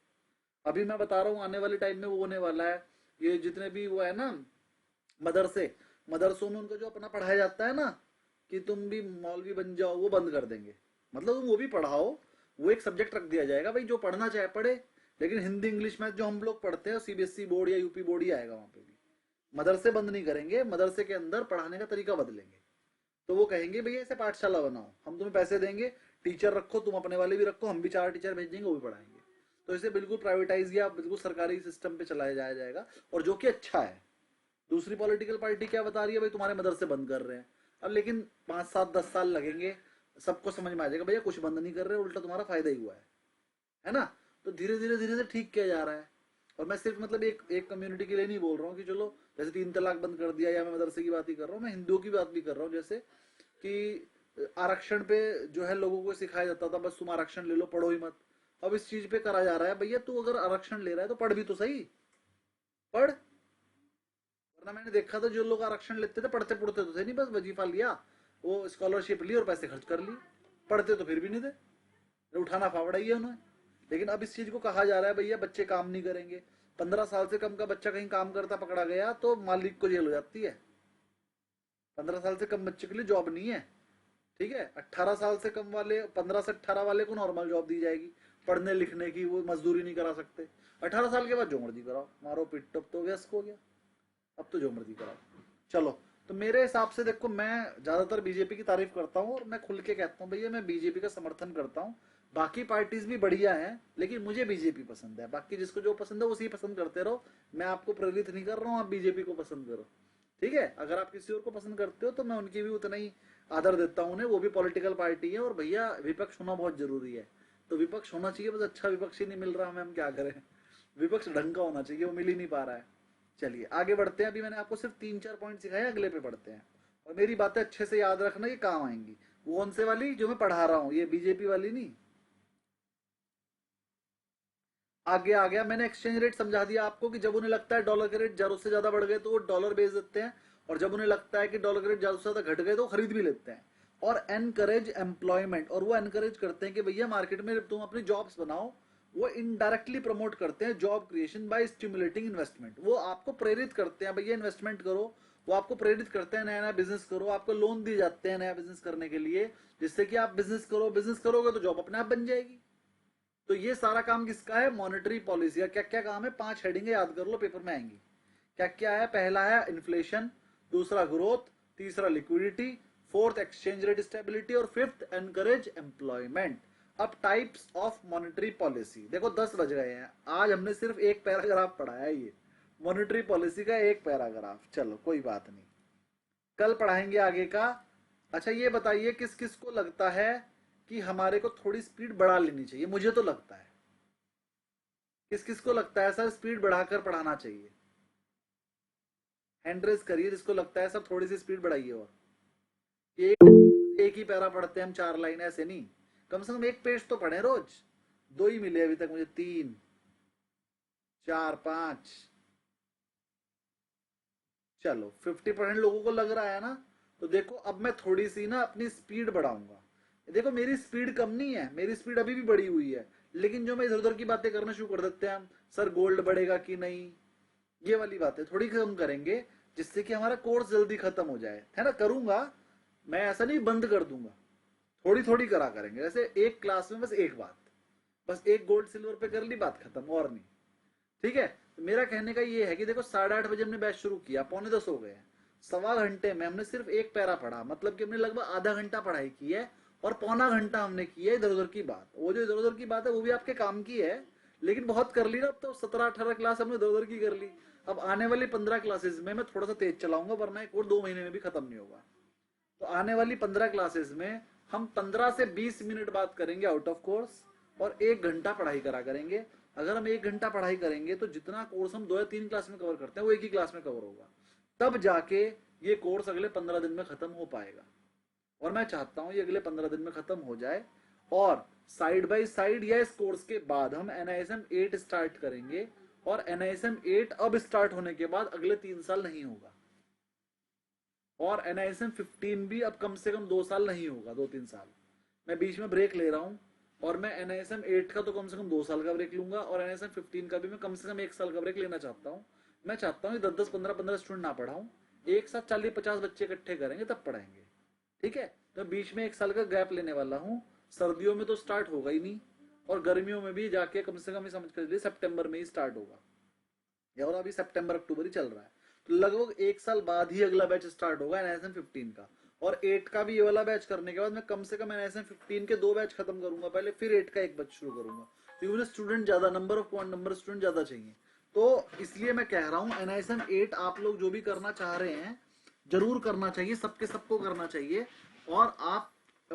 अभी मैं बता रहा हूँ आने वाले टाइम में वो होने वाला है, ये जितने भी वो है ना मदरसों में उनको जो अपना पढ़ाया जाता है ना कि तुम भी मौलवी बन जाओ, वो बंद कर देंगे। मतलब तुम वो भी पढ़ाओ, वो एक सब्जेक्ट रख दिया जाएगा, भाई जो पढ़ना चाहे पढ़े, लेकिन हिंदी इंग्लिश मैथ जो हम लोग पढ़ते हैं सीबीएसई बोर्ड या यूपी बोर्ड ही आएगा वहां पे भी। मदरसे बंद नहीं करेंगे, मदरसे के अंदर पढ़ाने का तरीका बदलेंगे। तो वो कहेंगे भैया ऐसे पाठशाला बनाओ, हम तुम्हें पैसे देंगे, टीचर रखो, तुम अपने वाले भी रखो, हम भी 4 टीचर भेज देंगे, वो भी पढ़ाएंगे। तो इसे बिल्कुल प्राइवेटाइज या बिल्कुल सरकारी सिस्टम पे चलाया जाएगा, और जो कि अच्छा है। दूसरी पॉलिटिकल पार्टी क्या बता रही है, भाई तुम्हारे मदरसे बंद कर रहे हैं। अब लेकिन 5, 7, 10 साल लगेंगे, सबको समझ में आ जाएगा भैया कुछ बंद नहीं कर रहे, उल्टा तुम्हारा फायदा ही हुआ है ना। तो धीरे धीरे ठीक किया जा रहा है। और मैं सिर्फ मतलब एक कम्युनिटी के लिए नहीं बोल रहा हूँ कि चलो जैसे 3 तलाक बंद कर दिया, या मैं मदरसे की बात ही कर रहा हूँ, मैं हिंदुओं की बात भी कर रहा हूँ। जैसे कि आरक्षण पे जो है लोगों को सिखाया जाता था बस तुम आरक्षण ले लो, पढ़ो ही मत। अब इस चीज पे करा जा रहा है, भैया तू अगर आरक्षण ले रहा है तो पढ़ भी तो सही, पढ़। वरना मैंने देखा था जो लोग आरक्षण लेते थे पढ़ते पढ़ते तो थे नहीं, बस वजीफा लिया, वो स्कॉलरशिप ली और पैसे खर्च कर ली, पढ़ते तो फिर भी नहीं थे, उठाना फावड़ा ही है उन्हें। लेकिन अब इस चीज को कहा जा रहा है भैया बच्चे काम नहीं करेंगे। 15 साल से कम का बच्चा कहीं काम करता पकड़ा गया तो मालिक को जेल हो जाती है। 15 साल से कम बच्चे के लिए जॉब नहीं है, ठीक है। 18 साल से कम वाले, 15 से 18 वाले को नॉर्मल जॉब दी जाएगी, पढ़ने लिखने की, वो मजदूरी नहीं करा सकते। 18 साल के बाद जो मर्जी कराओ, मारो पिट तो व्यस्क हो गया, अब तो जो मर्जी कराओ। चलो, तो मेरे हिसाब से देखो, मैं ज्यादातर बीजेपी की तारीफ करता हूँ और मैं खुल के कहता हूँ भैया मैं बीजेपी का समर्थन करता हूँ। बाकी पार्टीज भी बढ़िया हैं, लेकिन मुझे बीजेपी पसंद है। बाकी जिसको जो पसंद है उसी पसंद करते रहो, मैं आपको प्रेरित नहीं कर रहा हूँ आप बीजेपी को पसंद करो, ठीक है। अगर आप किसी और को पसंद करते हो तो मैं उनकी भी उतना ही आदर देता हूँ उन्हें, वो भी पॉलिटिकल पार्टी है। और भैया विपक्ष होना बहुत जरूरी है, तो विपक्ष होना चाहिए, बस अच्छा विपक्ष ही नहीं मिल रहा हमें, हम क्या करें। विपक्ष ढंग का होना चाहिए, वो मिल ही नहीं पा रहा है। चलिए आगे बढ़ते हैं। अभी मैंने आपको सिर्फ 3-4 पॉइंट सिखाए, अगले पे बढ़ते हैं। और मेरी बातें अच्छे से याद रखना, ये काम आएंगी। वो कौन से वाली जो मैं पढ़ा रहा हूँ, ये बीजेपी वाली नहीं। आगे आ गया, मैंने एक्सचेंज रेट समझा दिया आपको कि जब उन्हें लगता है डॉलर के रेट जरूरत से ज्यादा बढ़ गए तो वो डॉलर बेच देते हैं, और जब उन्हें लगता है कि डॉलर के रेट ज्यादा से ज्यादा घट गए तो खरीद भी लेते हैं। और एनकरेज एम्प्लॉयमेंट, और वो एनकरेज करते हैं कि भैया मार्केट में तुम अपनी जॉब्स बनाओ। वो इनडायरेक्टली प्रमोट करते हैं job creation bye stimulating investment. वो आपको प्रेरित करते हैं भैया इन्वेस्टमेंट करो, वो आपको प्रेरित करते हैं नया नया बिजनेस करो, आपको लोन दिए जाते हैं नया बिजनेस करने के लिए, जिससे कि आप बिजनेस करो, बिजनेस करोगे तो जॉब अपने आप बन जाएगी। तो ये सारा काम किसका है? मॉनेटरी पॉलिसी का। क्या क्या काम है? 5 हेडिंग याद कर लो, पेपर में आएंगी। क्या क्या है? पहला है इन्फ्लेशन, दूसरा ग्रोथ, तीसरा liquidity, fourth exchange rate stability, और फिफ्थ एनकरेज एम्प्लॉयमेंट। अब टाइप्स ऑफ मॉनेटरी पॉलिसी, देखो 10 बज गए हैं, आज हमने सिर्फ एक पैराग्राफ पढ़ा है, ये मॉनेटरी पॉलिसी का एक पैराग्राफ। चलो कोई बात नहीं, कल पढ़ाएंगे आगे का। अच्छा ये बताइए किस किस को लगता है कि हमारे को थोड़ी स्पीड बढ़ा लेनी चाहिए? मुझे तो लगता है। किस किस को लगता है सर स्पीड बढ़ाकर पढ़ाना चाहिए? हैंड रेज करिए जिसको लगता है सर थोड़ी सी स्पीड बढ़ाइए। और एक ही पैरा पढ़ते हैं हम, 4 लाइन, ऐसे नहीं, कम से कम एक पेज तो पढ़े रोज। 2 ही मिले अभी तक मुझे, 3, 4, 5। चलो 50% लोगों को लग रहा है ना। तो देखो अब मैं थोड़ी सी ना अपनी स्पीड बढ़ाऊंगा। देखो मेरी स्पीड कम नहीं है, मेरी स्पीड अभी भी बढ़ी हुई है, लेकिन जो मैं इधर उधर की बातें करना शुरू कर देते हैं हम, सर गोल्ड बढ़ेगा कि नहीं, ये वाली बातें थोड़ी कम करेंगे जिससे कि हमारा कोर्स जल्दी खत्म हो जाए, है ना। करूंगा मैं, ऐसा नहीं बंद कर दूंगा, थोड़ी थोड़ी करा करेंगे। जैसे एक क्लास में बस एक बात, बस एक गोल्ड सिल्वर पे कर ली, बात खत्म, और नहीं, ठीक है। तो मेरा कहने का ये है कि देखो 8:30 बजे हमने बैच शुरू किया, 9:45 हो गए, सवा घंटे में हमने सिर्फ एक पैरा पढ़ा, मतलब कि हमने लगभग आधा घंटा पढ़ाई की है और पौना घंटा हमने की है इधर उधर की बात। वो जो इधर उधर की बात है वो भी आपके काम की है, लेकिन बहुत कर ली ना। अब तो 17-18 क्लास हमने इधर उधर की कर ली। अब आने वाली 15 क्लासेस में मैं थोड़ा सा तेज चलाऊंगा, वरना एक और 2 महीने में भी खत्म नहीं होगा। तो आने वाली 15 क्लासेस में हम 15 से 20 मिनट बात करेंगे आउट ऑफ कोर्स और 1 घंटा पढ़ाई करा करेंगे। अगर हम 1 घंटा पढ़ाई करेंगे तो जितना कोर्स हम 2 या 3 क्लास में कवर करते हैं वो एक ही क्लास में कवर होगा, तब जाके ये कोर्स अगले 15 दिन में खत्म हो पाएगा। और मैं चाहता हूं ये अगले 15 दिन में खत्म हो जाए, और साइड बाय साइड या इस कोर्स के बाद हम NISM 8 स्टार्ट करेंगे, और NISM 8 अब स्टार्ट होने के बाद अगले 3 साल नहीं होगा, और NISM 15 भी अब कम से कम 2 साल नहीं होगा, 2-3 साल। मैं बीच में ब्रेक ले रहा हूं, और मैं NISM 8 का तो कम से कम 2 साल का ब्रेक लूंगा, और NISM 15 का भी मैं कम से कम 1 साल का ब्रेक लेना चाहता हूं। मैं चाहता हूं 10-10, 15-15 स्टूडेंट ना पढ़ाऊं, एक साथ 40-50 बच्चे इकट्ठे करेंगे तब पढ़ाएंगे, ठीक है। तो बीच में 1 साल का गैप लेने वाला हूं। सर्दियों में तो स्टार्ट होगा ही नहीं, और गर्मियों में भी जाके कम से कम समझ कर लिए सितंबर में ही स्टार्ट होगा, और अभी सितंबर अक्टूबर ही चल रहा है। तो लगभग 1 साल बाद ही अगला बैच स्टार्ट होगा NISM 15 का, और 8 का भी ये वाला बैच करने के बाद मैं कम से कम NISM 15 के 2 बैच खत्म करूंगा पहले, फिर 8 का एक बैच शुरू करूंगा, क्योंकि मुझे स्टूडेंट ज्यादा, number of point, number student ज्यादा चाहिए। तो इसलिए मैं कह रहा हूँ NISM 8 आप लोग जो भी करना चाह रहे हैं जरूर करना चाहिए, सबके सबको करना चाहिए। और आप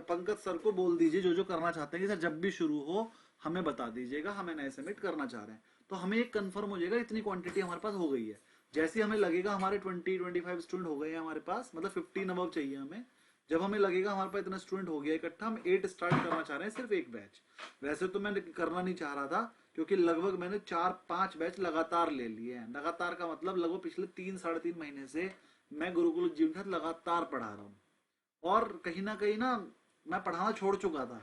पंकज सर को बोल दीजिए जो जो करना चाहते हैं कि सर जब भी शुरू हो हमें बता दीजिएगा, हम NISM 8 करना चाह रहे हैं। तो हमें एक कंफर्म हो जाएगा, इतनी क्वांटिटी हमारे पास हो गई है। जैसे हमें लगेगा हमारे 20-25 स्टूडेंट हो गए हैं हमारे पास, मतलब 15 अबव चाहिए हमें, जब हमें लगेगा हमारे पास इतना स्टूडेंट हो गया इकट्ठा, हम 8 स्टार्ट करना चाह रहे हैं, सिर्फ एक बैच। वैसे तो मैं करना नहीं चाह रहा था, क्योंकि लगभग मैंने 4-5 बैच लगातार ले लिए हैं। लगातार का मतलब लगभग पिछले 3-3.5 महीने से मैं गुरुकुल जीवन के साथ लगातार पढ़ा रहा हूँ, और कहीं ना कहीं ना मैं पढ़ाना छोड़ चुका था,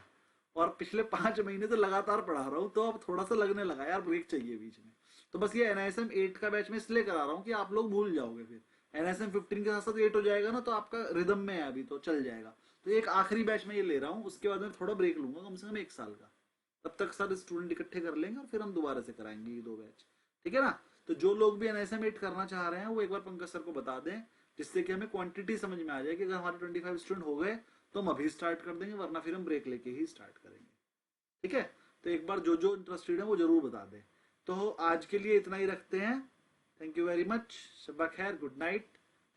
और पिछले 5 महीने से लगातार पढ़ा रहा हूँ, तो अब थोड़ा सा लगने लगा यार ब्रेक चाहिए बीच में। तो बस ये NISM 8 का बैच में इसलिए करा रहा हूँ कि आप लोग भूल जाओगे, फिर NISM 15 के साथ साथ 8 हो जाएगा ना, तो आपका रिदम में है अभी, तो चल जाएगा। तो एक आखिरी बैच में ये ले रहा हूँ, उसके बाद मैं थोड़ा ब्रेक लूंगा, कम से कम 1 साल का, तब तक सारे स्टूडेंट इकट्ठे कर लेंगे और फिर हम दोबारा से कराएंगे ये 2 बैच, ठीक है ना। तो जो लोग भी NISM 8 करना चाह रहे हैं वो एक बार पंकज सर को बता दें, जिससे कि हमें क्वांटिटी समझ में आ जाए कि अगर हमारे 25 स्टूडेंट हो गए तो हम अभी स्टार्ट कर देंगे, वरना फिर हम ब्रेक लेके ही स्टार्ट करेंगे, ठीक है। तो एक बार जो जो इंटरेस्टेड है वो जरूर बता दें। तो आज के लिए इतना ही रखते हैं। थैंक यू वेरी मच, शब्बा खैर, good night,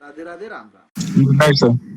Radhe Radhe, Ram Ram. Good night sir.